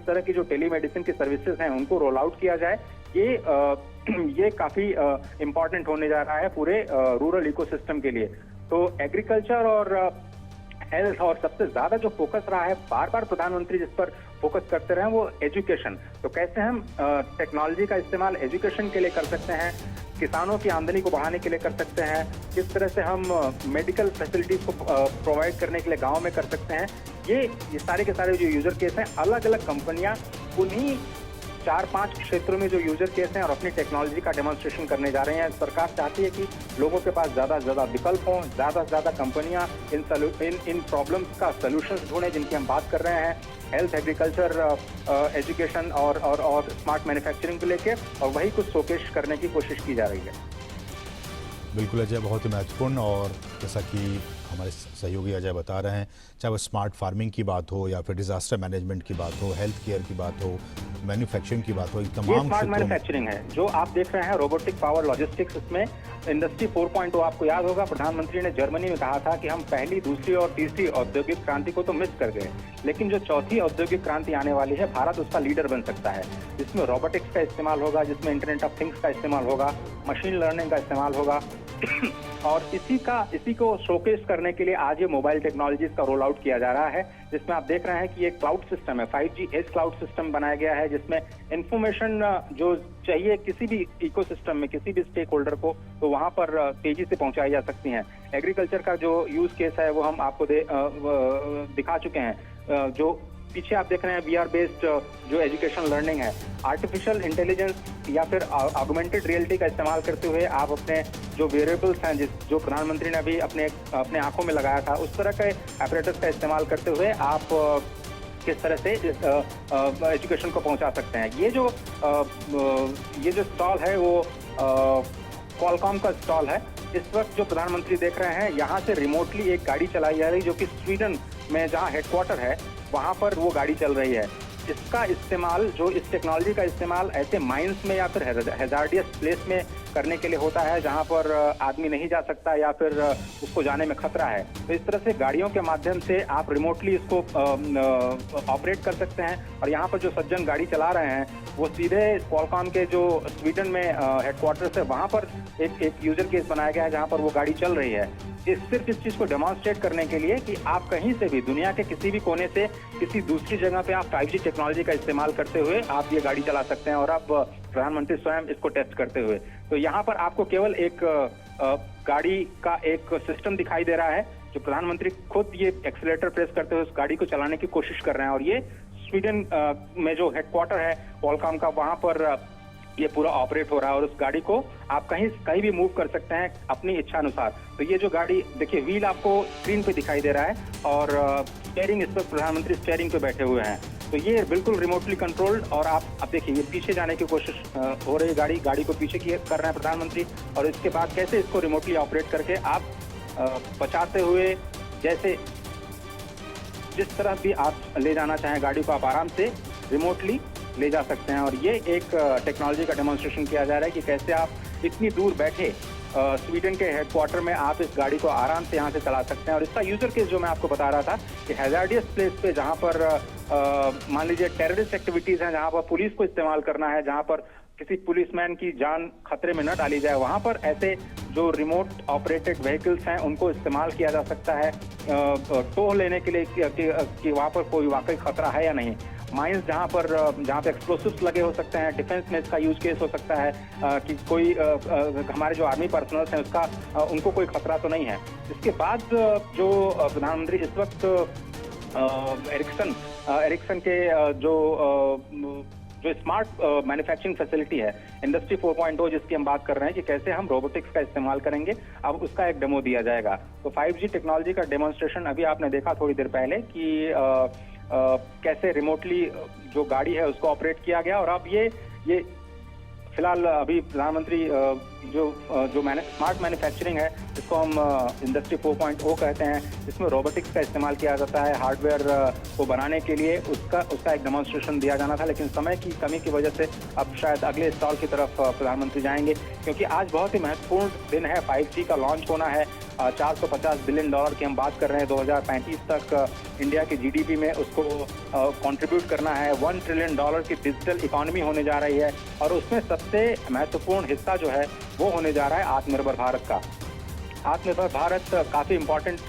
Speaker 5: तरह की जो टेलीमेडिसिन की सर्विसेज हैं उनको रोल आउट किया जाए, ये काफी इम्पोर्टेंट होने जा रहा है पूरे रूरल इकोसिस्टम के लिए। तो एग्रीकल्चर और हेल्थ और सबसे ज्यादा जो फोकस रहा है, बार बार प्रधानमंत्री जिस पर फोकस करते रहे, वो एजुकेशन। तो कैसे हम टेक्नोलॉजी का इस्तेमाल एजुकेशन के लिए कर सकते हैं, किसानों की आमदनी को बढ़ाने के लिए कर सकते हैं, किस तरह से हम मेडिकल फैसिलिटीज को प्रोवाइड करने के लिए गांव में कर सकते हैं। ये सारे के सारे जो यूजर केस हैं, अलग अलग कंपनियां उन्हीं 4-5 क्षेत्रों में जो यूजर केस हैं और अपनी टेक्नोलॉजी का डेमोन्स्ट्रेशन करने जा रहे हैं। सरकार चाहती है कि लोगों के पास ज्यादा से ज्यादा विकल्प हों, ज्यादा से ज्यादा कंपनियां इन प्रॉब्लम्स का सॉल्यूशंस ढूंढें जिनकी हम बात कर रहे हैं, हेल्थ, एग्रीकल्चर, एजुकेशन और स्मार्ट मैन्युफैक्चरिंग को लेके, और वही कुछ शोकेस करने की कोशिश की जा रही है।
Speaker 4: बिल्कुल अजय, बहुत ही महत्वपूर्ण। और जैसा कि हमारे सहयोगी अजय बता रहे हैं, चाहे वो स्मार्ट फार्मिंग की बात हो या फिर डिजास्टर मैनेजमेंट की बात हो, हेल्थ केयर की बात हो, मैन्युफैक्चरिंग की बात हो, तमाम
Speaker 5: स्मार्ट मैन्युफैक्चरिंग है जो आप देख रहे हैं, रोबोटिक पावर लॉजिस्टिक्स। इसमें इंडस्ट्री 4.0 आपको याद होगा, प्रधानमंत्री ने जर्मनी में कहा था कि हम पहली, दूसरी और तीसरी औद्योगिक क्रांति को तो मिस कर गए, लेकिन जो चौथी औद्योगिक क्रांति आने वाली है, भारत उसका लीडर बन सकता है, जिसमें रोबोटिक्स का इस्तेमाल होगा, जिसमें इंटरनेट ऑफ थिंग्स का इस्तेमाल होगा, मशीन लर्निंग का इस्तेमाल होगा। और इसी को शोकेस करने के लिए आज ये मोबाइल टेक्नोलॉजीज का रोल आउट किया जा रहा है, जिसमें आप देख रहे हैं कि ये क्लाउड सिस्टम है, 5G एज क्लाउड सिस्टम बनाया गया है, जिसमें इंफॉर्मेशन जो चाहिए किसी भी इकोसिस्टम में, किसी भी स्टेक होल्डर को, तो वहां पर तेजी से पहुंचाई जा सकती हैं। एग्रीकल्चर का जो यूज केस है वो हम आपको दिखा चुके हैं। जो पीछे आप देख रहे हैं VR बेस्ड जो एजुकेशन लर्निंग है, आर्टिफिशियल इंटेलिजेंस या फिर ऑगमेंटेड रियलिटी का इस्तेमाल करते हुए आप अपने जो वेरिएबल्स हैं, जो प्रधानमंत्री ने अभी अपने आंखों में लगाया था, उस तरह के एपरेटस का इस्तेमाल करते हुए आप किस तरह से एजुकेशन को पहुंचा सकते हैं। ये जो स्टॉल है वो क्वालकॉम का स्टॉल है। इस वक्त जो प्रधानमंत्री देख रहे हैं, यहाँ से रिमोटली एक गाड़ी चलाई जा रही है जो कि स्वीडन में जहाँ हेडक्वार्टर है वहाँ पर वो गाड़ी चल रही है। इसका इस्तेमाल, जो इस टेक्नोलॉजी का इस्तेमाल ऐसे माइंस में या फिर हैजार्डियस प्लेस में करने के लिए होता है जहां पर आदमी नहीं जा सकता या फिर उसको जाने में खतरा है। तो इस तरह से गाड़ियों के माध्यम से आप रिमोटली इसको ऑपरेट कर सकते हैं। और यहाँ पर जो सज्जन गाड़ी चला रहे हैं वो सीधे क्वालकॉम के जो स्वीडन में हेडक्वार्टर है वहाँ पर एक यूजर केस बनाया गया है जहाँ पर वो गाड़ी चल रही है। सिर्फ इस चीज को डेमोन्स्ट्रेट करने के लिए कि आप कहीं से भी, दुनिया के किसी भी कोने से, किसी दूसरी जगह पे आप 5G टेक्नोलॉजी का इस्तेमाल करते हुए आप ये गाड़ी चला सकते हैं। और अब प्रधानमंत्री स्वयं इसको टेस्ट करते हुए, तो यहाँ पर आपको केवल एक गाड़ी का एक सिस्टम दिखाई दे रहा है जो प्रधानमंत्री खुद ये एक्सीलरेटर प्रेस करते हुए उस गाड़ी को चलाने की कोशिश कर रहे हैं। और ये स्वीडन में जो हेडक्वार्टर है क्वालकॉम का, वहां पर ये पूरा ऑपरेट हो रहा है। और उस गाड़ी को आप कहीं भी मूव कर सकते हैं अपनी इच्छा अनुसार। तो ये जो गाड़ी देखिए, व्हील आपको स्क्रीन पे दिखाई दे रहा है और स्टीयरिंग, इस पर प्रधानमंत्री स्टीयरिंग पे बैठे हुए हैं। तो ये बिल्कुल रिमोटली कंट्रोल्ड। और आप देखिए, ये पीछे जाने की कोशिश हो रही है, गाड़ी को पीछे कर रहे हैं प्रधानमंत्री। और इसके बाद कैसे इसको रिमोटली ऑपरेट करके आप बचाते हुए, जैसे जिस तरह भी आप ले जाना चाहें गाड़ी को, आप आराम से रिमोटली ले जा सकते हैं। और ये एक टेक्नोलॉजी का डेमोन्स्ट्रेशन किया जा रहा है कि कैसे आप इतनी दूर बैठे स्वीडन के हेडक्वार्टर में आप इस गाड़ी को आराम से यहाँ से चला सकते हैं। और इसका यूजर केस जो मैं आपको बता रहा था कि हैजार्डियस प्लेस पे, जहाँ पर मान लीजिए टेररिस्ट एक्टिविटीज हैं, जहाँ पर पुलिस को इस्तेमाल करना है, जहाँ पर किसी पुलिसमैन की जान खतरे में न डाली जाए, वहाँ पर ऐसे जो रिमोट ऑपरेटेड व्हीकल्स हैं उनको इस्तेमाल किया जा सकता है टोह लेने के लिए कि वहाँ पर कोई वाकई खतरा है या नहीं। माइंस जहाँ पे एक्सप्लोसिव्स लगे हो सकते हैं, डिफेंस में इसका यूज केस हो सकता है कि कोई हमारे जो आर्मी पर्सनल्स हैं उनको कोई खतरा तो नहीं है। इसके बाद जो प्रधानमंत्री इस वक्त एरिक्सन के जो स्मार्ट मैन्युफैक्चरिंग फैसिलिटी है, इंडस्ट्री 4.0 जिसकी हम बात कर रहे हैं कि कैसे हम रोबोटिक्स का इस्तेमाल करेंगे, अब उसका एक डेमो दिया जाएगा। तो 5G टेक्नोलॉजी का डेमोन्स्ट्रेशन अभी आपने देखा थोड़ी देर पहले कि कैसे रिमोटली जो गाड़ी है उसको ऑपरेट किया गया। और अब ये फिलहाल अभी प्रधानमंत्री जो स्मार्ट मैन्युफैक्चरिंग है, जिसको हम इंडस्ट्री 4.0 कहते हैं, इसमें रोबोटिक्स का इस्तेमाल किया जाता है हार्डवेयर को बनाने के लिए, उसका एक डेमोन्स्ट्रेशन दिया जाना था। लेकिन समय की कमी की वजह से अब शायद अगले स्टॉल की तरफ प्रधानमंत्री जाएंगे, क्योंकि आज बहुत ही महत्वपूर्ण दिन है। 5G का लॉन्च होना है। $450 बिलियन की हम बात कर रहे हैं। 2035 तक इंडिया की GDP में उसको कंट्रीब्यूट करना है। $1 ट्रिलियन की डिजिटल इकोनॉमी होने जा रही है, और उसमें सबसे महत्वपूर्ण हिस्सा जो है वो होने जा रहा है आत्मनिर्भर भारत का। आत्मनिर्भर भारत काफ़ी इम्पोर्टेंट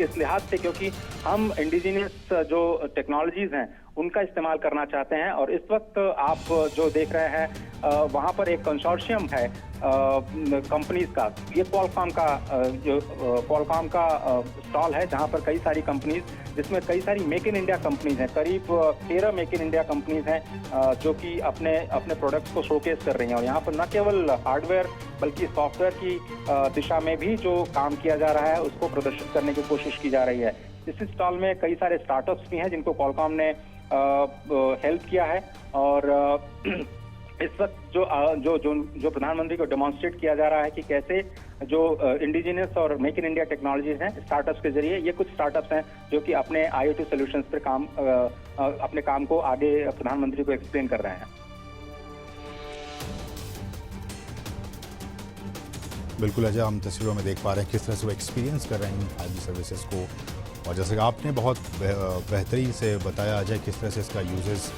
Speaker 5: इस लिहाज से क्योंकि हम इंडिजिनियस जो टेक्नोलॉजीज हैं उनका इस्तेमाल करना चाहते हैं। और इस वक्त आप जो देख रहे हैं वहाँ पर एक कंसोर्शियम है कंपनीज का। ये क्वालकॉम का स्टॉल है, जहाँ पर कई सारी कंपनीज, जिसमें कई सारी मेक इन इंडिया कंपनीज हैं। करीब 13 मेक इन इंडिया कंपनीज हैं जो कि अपने प्रोडक्ट्स को शोकेस कर रही हैं। और यहाँ पर न केवल हार्डवेयर बल्कि सॉफ्टवेयर की दिशा में भी जो काम किया जा रहा है उसको प्रदर्शित करने की कोशिश की जा रही है। इस स्टॉल में कई सारे स्टार्टअप्स भी हैं जिनको क्वालकॉम ने हेल्प किया है। और इस वक्त जो प्रधानमंत्री को डेमोन्स्ट्रेट किया जा रहा है कि कैसे जो इंडिजिनियस और मेक इन इंडिया टेक्नोलॉजीज हैं स्टार्टअप्स के जरिए, ये कुछ स्टार्टअप्स हैं जो कि अपने IoT सॉल्यूशंस पर अपने काम को आगे प्रधानमंत्री को एक्सप्लेन कर रहे हैं।
Speaker 4: बिल्कुल अजय, हम तस्वीरों में देख पा रहे हैं किस तरह से वो एक्सपीरियंस कर रहे हैं 5G सर्विसेज को। और जैसे कि आपने बहुत बेहतरीन से बताया अजय, किस तरह से इसका यूजेस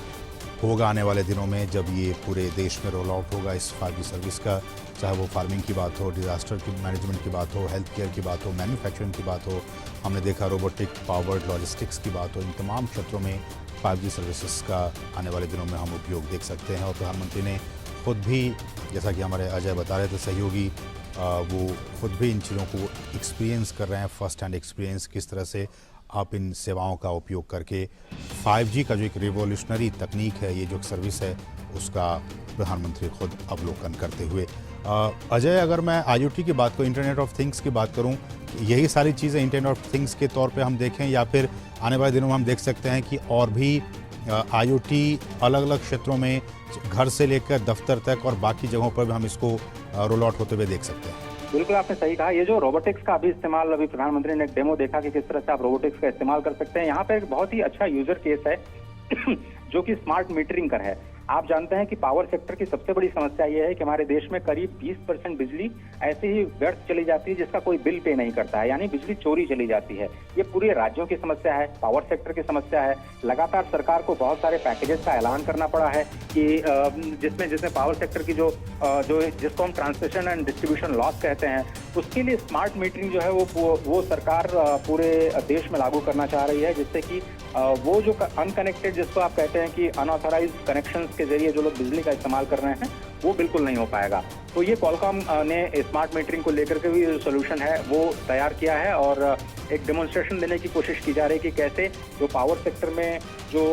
Speaker 4: होगा आने वाले दिनों में जब ये पूरे देश में रोल आउट होगा इस 5G सर्विस का। चाहे वो फार्मिंग की बात हो, डिजास्टर की मैनेजमेंट की बात हो, हेल्थ केयर की बात हो, मैन्युफैक्चरिंग की बात हो, हमने देखा रोबोटिक पावर्ड लॉजिस्टिक्स की बात हो, इन तमाम क्षेत्रों में 5G सर्विसेज का आने वाले दिनों में हम उपयोग देख सकते हैं। और प्रधानमंत्री ने खुद भी, जैसा कि हमारे अजय बता रहे थे सहयोगी, वो खुद भी इन चीज़ों को एक्सपीरियंस कर रहे हैं, फर्स्ट हैंड एक्सपीरियंस, किस तरह से आप इन सेवाओं का उपयोग करके 5G का जो एक रिवोल्यूशनरी तकनीक है, ये जो सर्विस है, उसका प्रधानमंत्री खुद अवलोकन करते हुए। अजय, अगर मैं IoT की बात करूँ, इंटरनेट ऑफ थिंग्स की बात करूँ, यही सारी चीज़ें इंटरनेट ऑफ थिंग्स के तौर पे हम देखें, या फिर आने वाले दिनों में हम देख सकते हैं कि और भी IoT अलग अलग क्षेत्रों में, घर से लेकर दफ्तर तक और बाकी जगहों पर भी हम इसको रोल आउट होते हुए देख सकते हैं?
Speaker 5: बिल्कुल आपने सही कहा। ये जो रोबोटिक्स का अभी इस्तेमाल, अभी प्रधानमंत्री ने एक डेमो देखा कि किस तरह से आप रोबोटिक्स का इस्तेमाल कर सकते हैं। यहाँ पे एक बहुत ही अच्छा यूजर केस है जो कि स्मार्ट मीटरिंग का है। आप जानते हैं कि पावर सेक्टर की सबसे बड़ी समस्या ये है कि हमारे देश में करीब 20% बिजली ऐसे ही व्यर्थ चली जाती है जिसका कोई बिल पे नहीं करता है, यानी बिजली चोरी चली जाती है। ये पूरे राज्यों की समस्या है, पावर सेक्टर की समस्या है। लगातार सरकार को बहुत सारे पैकेजेस का ऐलान करना पड़ा है कि जिसमें पावर सेक्टर की जिसको हम ट्रांसमिशन एंड डिस्ट्रीब्यूशन लॉस कहते हैं, उसके लिए स्मार्ट मीटरिंग जो है वो सरकार पूरे देश में लागू करना चाह रही है, जिससे कि वो जो अनकनेक्टेड, जिसको आप कहते हैं कि अनऑथराइज्ड कनेक्शंस के जरिए जो लोग बिजली का इस्तेमाल कर रहे हैं, वो बिल्कुल नहीं हो पाएगा। तो ये क्वालकॉम ने स्मार्ट मीटरिंग को लेकर के भी जो सोल्यूशन है वो तैयार किया है और एक डेमोन्स्ट्रेशन देने की कोशिश की जा रही है कि कैसे जो पावर सेक्टर में जो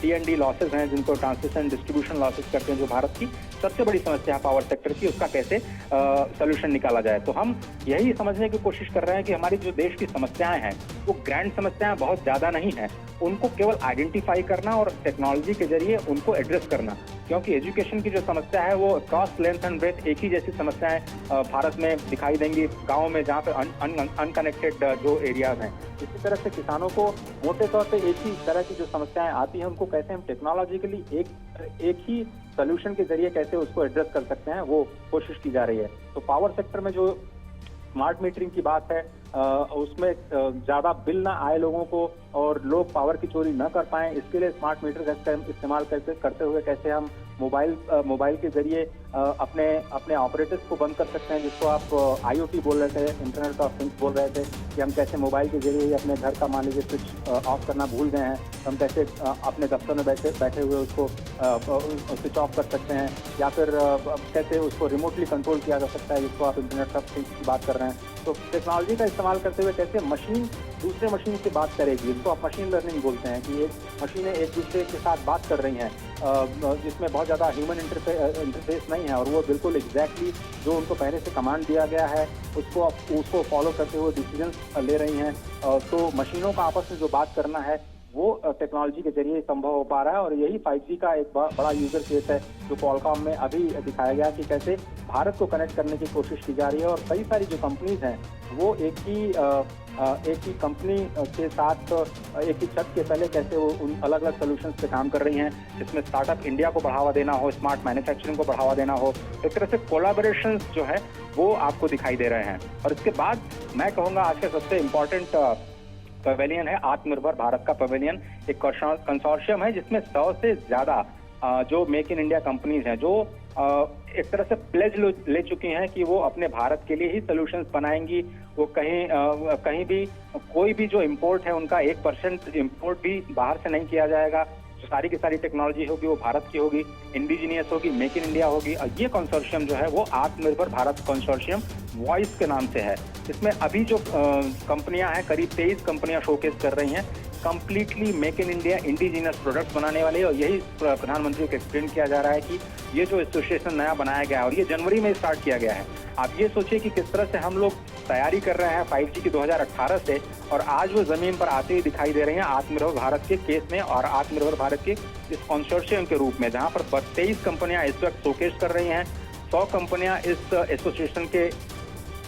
Speaker 5: T&D लॉसेज हैं, जिनको ट्रांसमिशन डिस्ट्रीब्यूशन लॉसेज करते हैं, जो भारत की सबसे बड़ी समस्या है पावर सेक्टर की, उसका कैसे सोल्यूशन निकाला जाए। तो हम यही समझने की कोशिश कर रहे हैं कि हमारी जो देश की समस्याएं हैं वो ग्रैंड समस्याएं बहुत ज़्यादा नहीं हैं, उनको केवल आइडेंटिफाई करना और टेक्नोलॉजी के जरिए उनको एड्रेस करना। क्योंकि एजुकेशन की जो समस्या है वो क्रॉस लेंथ एंड ब्रेथ एक ही जैसी समस्याएं भारत में दिखाई देंगी गाँव में, जहाँ पे अनकनेक्टेड जो एरियाज हैं। इसी तरह से किसानों को मोटे तौर पे एक ही तरह की जो समस्याएं आती हैं, उनको कैसे हम टेक्नोलॉजिकली एक ही सोल्यूशन के जरिए कैसे उसको एड्रेस कर सकते हैं, वो कोशिश की जा रही है। तो पावर सेक्टर में जो स्मार्ट मीटरिंग की बात है, उसमें ज़्यादा बिल ना आए लोगों को और लोग पावर की चोरी न कर पाएं, इसके लिए स्मार्ट मीटर का इस्तेमाल करते हुए कैसे हम मोबाइल के जरिए अपने ऑपरेटर्स को बंद कर सकते हैं, जिसको आप IoT बोल रहे थे, इंटरनेट ऑफ थिंग्स बोल रहे थे, कि हम कैसे मोबाइल के जरिए अपने घर का मान लीजिए स्विच ऑफ करना भूल गए हैं, हम कैसे अपने दफ्तर में बैठे हुए उसको स्विच ऑफ कर सकते हैं, या फिर कैसे उसको रिमोटली कंट्रोल किया जा सकता है, जिसको आप इंटरनेट ऑफ थिंग्स की बात कर रहे हैं। तो टेक्नोलॉजी का इस्तेमाल करते हुए कैसे मशीन दूसरे मशीन से बात करेगी, जिसको आप मशीन लर्निंग बोलते हैं, कि एक मशीनें एक दूसरे के साथ बात कर रही हैं जिसमें बहुत ज़्यादा ह्यूमन इंटरफेस नहीं है और वो बिल्कुल एग्जैक्टली जो उनको पहले से कमांड दिया गया है उसको फॉलो करते हुए डिसीजंस ले रही हैं। तो मशीनों का आपस में जो बात करना है वो टेक्नोलॉजी के जरिए संभव हो पा रहा है और यही 5G का एक बड़ा यूजर केस है जो क्वालकॉम में अभी दिखाया गया कि कैसे भारत को कनेक्ट करने की कोशिश की जा रही है और कई सारी जो कंपनीज हैं वो एक ही कंपनी के साथ एक ही छत के तले कैसे वो उन अलग अलग सॉल्यूशंस पे काम कर रही हैं, जिसमें स्टार्टअप इंडिया को बढ़ावा देना हो, स्मार्ट मैन्युफैक्चरिंग को बढ़ावा देना हो। तो एक तरह से कोलैबोरेशंस जो है वो आपको दिखाई दे रहे हैं। और इसके बाद मैं कहूँगा आज का सबसे इम्पोर्टेंट पवेलियन है आत्मनिर्भर भारत का पवेलियन। एक कंसोर्शियम है जिसमें 100 से ज्यादा जो मेक इन इंडिया कंपनीज हैं जो एक तरह से प्लेज ले चुकी हैं कि वो अपने भारत के लिए ही सॉल्यूशंस बनाएंगी। वो कहीं भी कोई भी जो इंपोर्ट है उनका 1% इंपोर्ट भी बाहर से नहीं किया जाएगा। जो सारी की सारी टेक्नोलॉजी होगी वो भारत की होगी, इंडिजीनियस होगी, मेक इन इंडिया होगी। और ये कंसोर्शियम जो है वो आत्मनिर्भर भारत कंसोर्शियम वॉइस के नाम से है। इसमें अभी जो कंपनियां हैं करीब 23 कंपनियां शोकेस कर रही हैं completely make in India indigenous products बनाने वाले। और यही प्रधानमंत्री को एक्सप्लेन किया जा रहा है कि ये जो एसोसिएशन नया बनाया गया है और ये जनवरी में स्टार्ट किया गया है। आप ये सोचिए कि किस तरह से हम लोग तैयारी कर रहे हैं 5G की 2018 से और आज वो जमीन पर आते ही दिखाई दे रहे हैं आत्मनिर्भर भारत के केस में और आत्मनिर्भर भारत के इस कंसोर्शियम के रूप में, जहां पर 23 कंपनियां इस वक्त शोकेस कर रही हैं। 100 कंपनियां इस एसोसिएशन के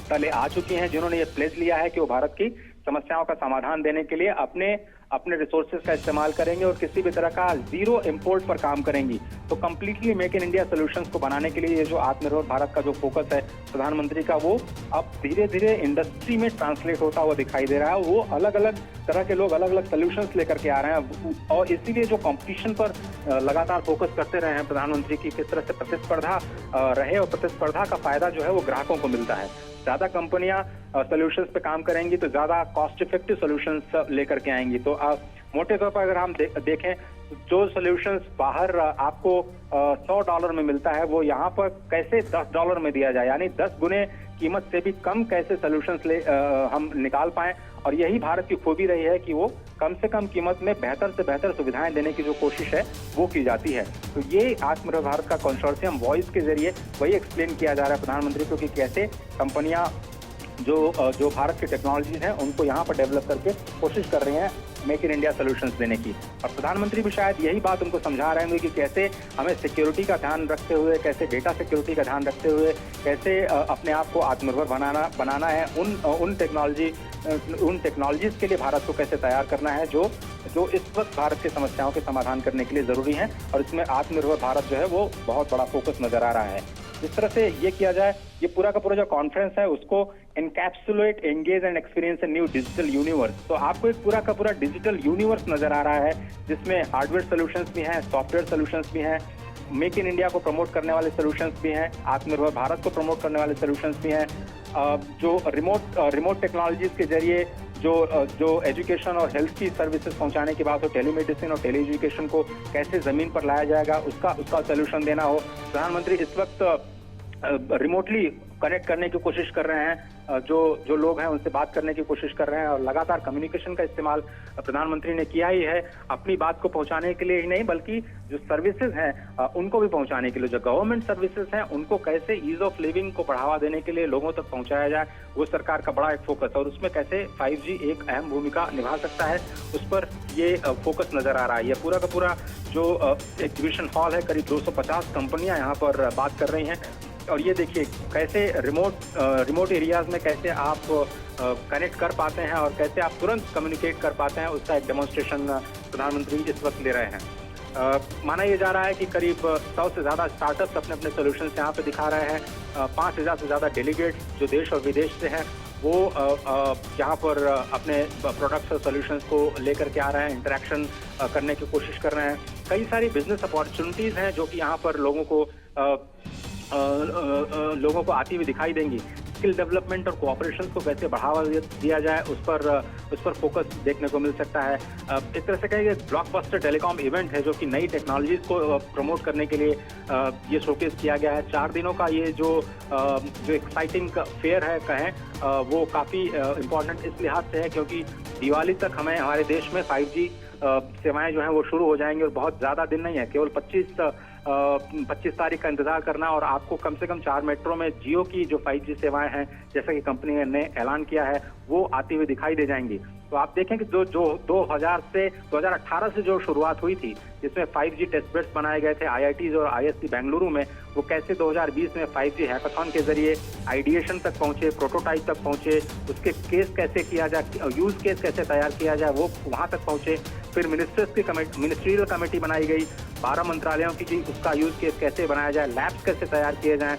Speaker 5: तले आ चुकी हैं जिन्होंने ये प्लेज लिया है कि वो भारत की समस्याओं का समाधान देने के लिए अपने रिसोर्सेज का इस्तेमाल करेंगे और किसी भी तरह का जीरो इंपोर्ट पर काम करेंगी। तो completely make in India solutions को बनाने के लिए ये जो आत्मनिर्भर भारत का जो फोकस है प्रधानमंत्री का वो अब धीरे धीरे इंडस्ट्री में ट्रांसलेट होता हुआ दिखाई दे रहा है। वो अलग अलग तरह के लोग अलग अलग सॉल्यूशंस लेकर के आ रहे हैं और इसीलिए जो कंपटीशन पर लगातार फोकस करते रहे हैं प्रधानमंत्री की किस तरह से प्रतिस्पर्धा रहे और प्रतिस्पर्धा का फायदा जो है वो ग्राहकों को मिलता है। ज्यादा कंपनियां सॉल्यूशंस पे काम करेंगी तो ज्यादा कॉस्ट इफेक्टिव सॉल्यूशंस लेकर के आएंगी। तो मोटे तौर पर अगर हम देखें जो सॉल्यूशंस बाहर आपको $100 में मिलता है वो यहाँ पर कैसे $10 में दिया जाए, यानी 10 गुने कीमत से भी कम कैसे सॉल्यूशंस हम निकाल पाएं। और यही भारत की खूबी रही है कि वो कम से कम कीमत में बेहतर से बेहतर सुविधाएं देने की जो कोशिश है वो की जाती है। तो ये आत्मनिर्भर भारत का कंसोर्शियम वॉइस के जरिए वही एक्सप्लेन किया जा रहा है प्रधानमंत्री को कि कैसे कंपनियां जो भारत की टेक्नोलॉजीज हैं उनको यहाँ पर डेवलप करके कोशिश कर रही हैं मेक इन इंडिया सॉल्यूशंस देने की। और प्रधानमंत्री भी शायद यही बात उनको समझा रहे होंगे कि कैसे हमें सिक्योरिटी का ध्यान रखते हुए, कैसे डेटा सिक्योरिटी का ध्यान रखते हुए, कैसे अपने आप को आत्मनिर्भर बनाना है, उन टेक्नोलॉजीज के लिए भारत को कैसे तैयार करना है जो इस वक्त भारत की समस्याओं के समाधान करने के लिए जरूरी है। और इसमें आत्मनिर्भर भारत जो है वो बहुत बड़ा फोकस नजर आ रहा है। जिस तरह से ये किया जाए, ये पूरा का पूरा जो कॉन्फ्रेंस है उसको encapsulate, engage and experience a new digital universe. तो आपको एक पूरा का पूरा डिजिटल यूनिवर्स नजर आ रहा है जिसमें हार्डवेयर सॉल्यूशंस भी हैं, सॉफ्टवेयर सॉल्यूशंस भी हैं, मेक इन इंडिया को प्रमोट करने वाले सॉल्यूशंस भी हैं, आत्मनिर्भर भारत को प्रमोट करने वाले सॉल्यूशंस भी हैं, जो रिमोट टेक्नोलॉजीज के जरिए जो एजुकेशन और हेल्थ की सर्विसेज पहुंचाने की बात हो, टेलीमेडिसिन और टेली एजुकेशन को कैसे जमीन पर लाया जाएगा उसका सोल्यूशन देना हो। प्रधानमंत्री इस वक्त रिमोटली कनेक्ट करने की कोशिश कर रहे हैं, जो लोग हैं उनसे बात करने की कोशिश कर रहे हैं और लगातार कम्युनिकेशन का इस्तेमाल प्रधानमंत्री ने किया ही है अपनी बात को पहुंचाने के लिए ही नहीं बल्कि जो सर्विसेज हैं उनको भी पहुंचाने के लिए। जो गवर्नमेंट सर्विसेज हैं उनको कैसे ईज ऑफ लिविंग को बढ़ावा देने के लिए लोगों तक पहुंचाया जाए, वो सरकार का बड़ा एक फोकस है और उसमें कैसे 5G एक अहम भूमिका निभा सकता है उस पर ये फोकस नजर आ रहा है। ये पूरा का पूरा जो एग्जीबिशन हॉल है, करीब 250 कंपनियां यहाँ पर बात कर रही हैं और ये देखिए कैसे रिमोट एरियाज में कैसे आप कनेक्ट कर पाते हैं और कैसे आप तुरंत कम्युनिकेट कर पाते हैं, उसका एक डेमोन्स्ट्रेशन प्रधानमंत्री इस वक्त ले रहे हैं। माना यह जा रहा है कि करीब 100 से ज़्यादा स्टार्टअप्स अपने अपने सोल्यूशंस यहाँ पे दिखा रहे हैं। 5000 से ज़्यादा डेलीगेट जो देश और विदेश से हैं वो यहाँ पर अपने प्रोडक्ट्स और सोल्यूशंस को लेकर के आ रहे हैं, इंटरेक्शन करने की कोशिश कर रहे हैं। कई सारी बिजनेस अपॉर्चुनिटीज़ हैं जो कि यहाँ पर लोगों को आती हुई दिखाई देंगी। स्किल डेवलपमेंट और कोऑपरेशन को कैसे बढ़ावा दिया जाए उस पर फोकस देखने को मिल सकता है। एक तरह से कहेंगे ब्लॉकबस्टर टेलीकॉम इवेंट है जो कि नई टेक्नोलॉजीज को प्रमोट करने के लिए ये शोकेस किया गया है। 4 दिनों का ये जो एक्साइटिंग फेयर है कहें वो काफ़ी इम्पोर्टेंट इस लिहाज से है क्योंकि दिवाली तक हमें हमारे देश में 5G सेवाएं जो हैं वो शुरू हो जाएंगी और बहुत ज़्यादा दिन नहीं है, केवल 25 तारीख का इंतजार करना और आपको कम से कम 4 मेट्रो में जियो की जो 5G सेवाएं हैं, जैसा कि कंपनी ने ऐलान किया है, वो आती हुई दिखाई दे जाएंगी। तो आप देखें कि जो 2018 से जो शुरुआत हुई थी, जिसमें 5G टेस्ट बेड्स बनाए गए थे IITs और ISC बेंगलुरु में, वो कैसे 2020 में 5G हैकाथॉन के जरिए आइडिएशन तक पहुंचे, प्रोटोटाइप तक पहुंचे, उसके केस कैसे किया जाए, यूज केस कैसे तैयार किया जाए, वो वहां तक पहुंचे। फिर मिनिस्ट्रियल कमेटी बनाई गई, 12 मंत्रालयों की, उसका यूज केस कैसे बनाया जाए, लैब्स कैसे तैयार किए जाएं।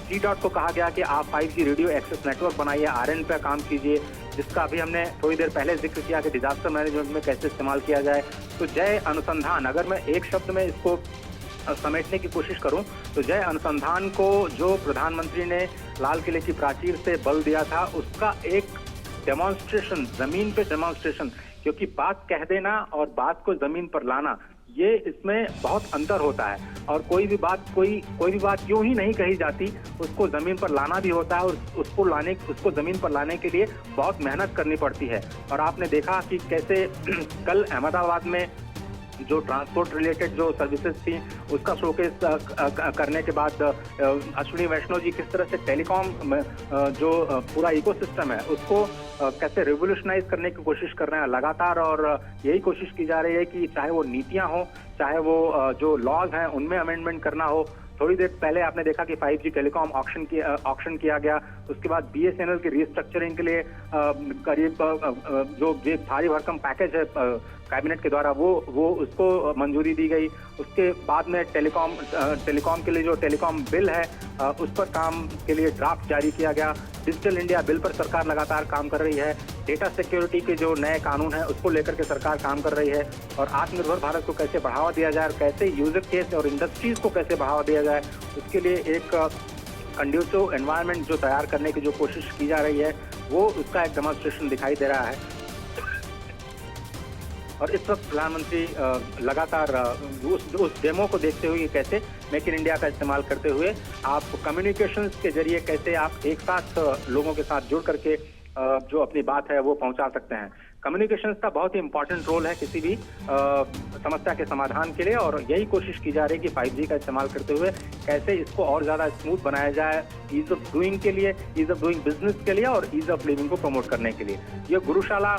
Speaker 5: C-DOT को कहा गया कि आप 5G रेडियो एक्सेस नेटवर्क बनाइए, RN पे काम कीजिए, जिसका अभी हमने थोड़ी देर पहले जिक्र किया कि डिजास्टर मैनेजमेंट में कैसे इस्तेमाल किया जाए। तो जय अनुसंधान, अगर मैं एक शब्द में इसको समेटने की कोशिश करूं तो जय अनुसंधान को जो प्रधानमंत्री ने लाल किले की प्राचीर से बल दिया था, उसका एक डेमोन्स्ट्रेशन, जमीन पे डेमोन्स्ट्रेशन, क्योंकि बात कह देना और बात को जमीन पर लाना, ये इसमें बहुत अंतर होता है। और कोई भी बात यूं ही नहीं कही जाती, उसको जमीन पर लाना भी होता है और उसको जमीन पर लाने के लिए बहुत मेहनत करनी पड़ती है। और आपने देखा कि कैसे कल अहमदाबाद में जो ट्रांसपोर्ट रिलेटेड जो सर्विसेज थी, उसका शोकेस करने के बाद अश्विनी वैष्णव जी किस तरह से टेलीकॉम जो पूरा इकोसिस्टम है उसको कैसे रिवोल्यूशनाइज करने की कोशिश कर रहे हैं लगातार। और यही कोशिश की जा रही है कि चाहे वो नीतियां हो, चाहे वो जो लॉज हैं उनमें अमेंडमेंट करना हो। थोड़ी देर पहले आपने देखा कि 5G टेलीकॉम ऑक्शन किया गया, उसके बाद BSNL की रिस्ट्रक्चरिंग के लिए करीब जो भारी भरकम पैकेज है कैबिनेट के द्वारा, वो उसको मंजूरी दी गई। उसके बाद में टेलीकॉम के लिए जो टेलीकॉम बिल है उस पर काम के लिए ड्राफ्ट जारी किया गया। डिजिटल इंडिया बिल पर सरकार लगातार काम कर रही है। डेटा सिक्योरिटी के जो नए कानून हैं उसको लेकर के सरकार काम कर रही है। और आत्मनिर्भर भारत को कैसे बढ़ावा दिया जाए और कैसे यूजर केस और इंडस्ट्रीज को कैसे बढ़ावा दिया जाए, उसके लिए एक कंड्यूसिव एनवायरनमेंट जो तैयार करने की जो कोशिश की जा रही है, वो उसका एक डेमोन्स्ट्रेशन दिखाई दे रहा है। और इस वक्त प्रधानमंत्री लगातार उस डेमो को देखते हुए कैसे मेक इन इंडिया का इस्तेमाल करते हुए आप कम्युनिकेशंस के जरिए कैसे आप एक साथ लोगों के साथ जुड़ करके जो अपनी बात है वो पहुंचा सकते हैं। कम्युनिकेशंस का बहुत ही इंपॉर्टेंट रोल है किसी भी समस्या के समाधान के लिए, और यही कोशिश की जा रही है कि 5G का इस्तेमाल करते हुए कैसे इसको और ज़्यादा स्मूथ बनाया जाए, ईज ऑफ डूइंग के लिए, ईज ऑफ डूइंग बिजनेस के लिए और ईज ऑफ लिविंग को प्रमोट करने के लिए। ये गुरुशाला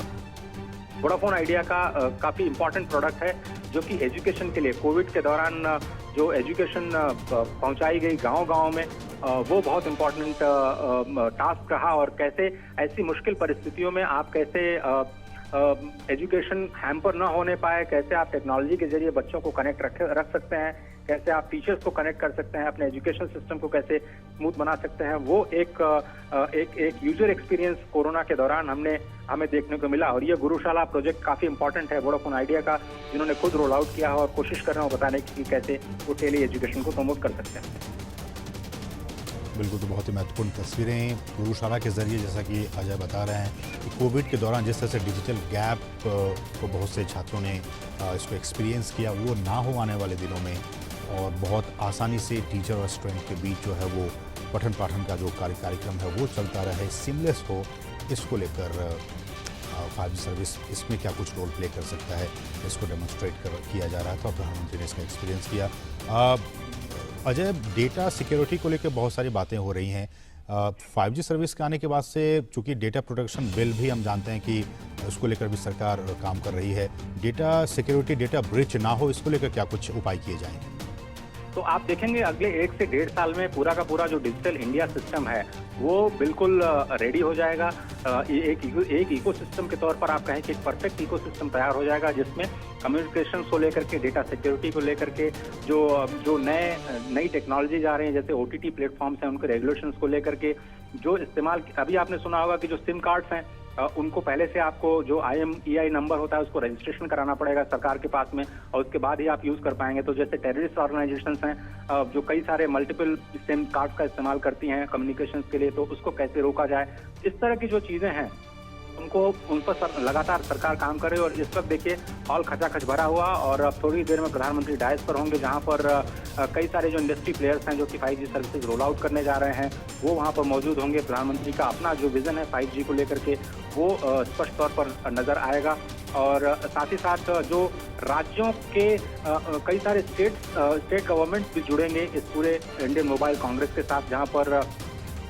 Speaker 5: वोडाफोन आइडिया का काफ़ी इंपॉर्टेंट प्रोडक्ट है, जो कि एजुकेशन के लिए कोविड के दौरान जो एजुकेशन पहुंचाई गई गांव-गांव में, वो बहुत इंपॉर्टेंट टास्क रहा। और कैसे ऐसी मुश्किल परिस्थितियों में आप कैसे एजुकेशन हैम्पर ना होने पाए, कैसे आप टेक्नोलॉजी के जरिए बच्चों को कनेक्ट रख सकते हैं, कैसे आप टीचर्स को कनेक्ट कर सकते हैं, अपने एजुकेशन सिस्टम को कैसे स्मूथ बना सकते हैं, वो एक यूजर एक्सपीरियंस कोरोना के दौरान हमें देखने को मिला। और ये गुरुशाला प्रोजेक्ट काफ़ी इंपॉर्टेंट है वोडाफोन आइडिया का, जिन्होंने खुद रोल आउट किया है और कोशिश कर रहे हैं बताने की कैसे वो टेली एजुकेशन को प्रमोट कर सकते हैं।
Speaker 4: बिल्कुल, तो बहुत ही महत्वपूर्ण तस्वीरें गुरुशाला के ज़रिए, जैसा कि अजय बता रहे हैं कि कोविड के दौरान जिस तरह से डिजिटल गैप को बहुत से छात्रों ने इसको एक्सपीरियंस किया, वो ना हो आने वाले दिनों में, और बहुत आसानी से टीचर और स्टूडेंट के बीच जो है वो पठन पाठन का जो कार्यक्रम है वो चलता रहे, सीमलेस हो, इसको लेकर 5G सर्विस इसमें क्या कुछ रोल प्ले कर सकता है, इसको डेमोन्स्ट्रेट किया जा रहा था। प्रधानमंत्री ने इसका एक्सपीरियंस किया। अजय, डेटा सिक्योरिटी को लेकर बहुत सारी बातें हो रही हैं। 5G सर्विस के आने के बाद से, चूंकि डेटा प्रोटेक्शन बिल भी हम जानते हैं कि उसको लेकर भी सरकार काम कर रही है, डेटा सिक्योरिटी, डेटा ब्रीच ना हो, इसको लेकर क्या कुछ उपाय किए जाएंगे?
Speaker 5: तो आप देखेंगे अगले 1 से 1.5 साल में पूरा का पूरा जो डिजिटल इंडिया सिस्टम है वो बिल्कुल रेडी हो जाएगा। एक इकोसिस्टम के तौर पर आप कहें कि एक परफेक्ट इकोसिस्टम तैयार हो जाएगा, जिसमें कम्युनिकेशन को लेकर के, डेटा सिक्योरिटी को लेकर के जो नई टेक्नोलॉजी आ रही है, जैसे OTT प्लेटफॉर्म्स हैं, उनके रेगुलेशंस को लेकर के जो इस्तेमाल, अभी आपने सुना होगा कि जो सिम कार्ड्स हैं उनको पहले से आपको जो IMEI नंबर होता है उसको रजिस्ट्रेशन कराना पड़ेगा सरकार के पास में, और उसके बाद ही आप यूज कर पाएंगे। तो जैसे टेररिस्ट ऑर्गेनाइजेशंस हैं जो कई सारे मल्टीपल सिम कार्ड का इस्तेमाल करती हैं कम्युनिकेशंस के लिए, तो उसको कैसे रोका जाए, इस तरह की जो चीजें हैं उन पर लगातार सरकार काम करे। और इस वक्त देखिए हॉल खचाखच भरा हुआ और अब थोड़ी देर में प्रधानमंत्री डायस पर होंगे, जहां पर कई सारे जो इंडस्ट्री प्लेयर्स हैं जो कि 5G सर्विसेज रोल आउट करने जा रहे हैं वो वहां पर मौजूद होंगे। प्रधानमंत्री का अपना जो विजन है 5G को लेकर के वो स्पष्ट तौर पर नजर आएगा। और साथ ही साथ जो राज्यों के कई सारे स्टेट गवर्नमेंट भी जुड़ेंगे इस पूरे इंडियन मोबाइल कांग्रेस के साथ, जहां पर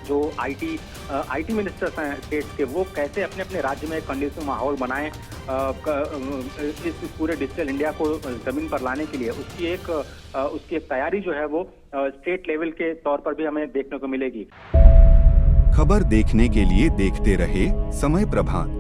Speaker 5: जो आईटी मिनिस्टर्स हैं स्टेट्स के वो कैसे अपने अपने राज्य में कंडीसिव माहौल बनाएं इस पूरे डिजिटल इंडिया को जमीन पर लाने के लिए, उसकी एक तैयारी जो है वो स्टेट लेवल के तौर पर भी हमें देखने को मिलेगी।
Speaker 1: खबर देखने के लिए देखते रहे समय प्रभात।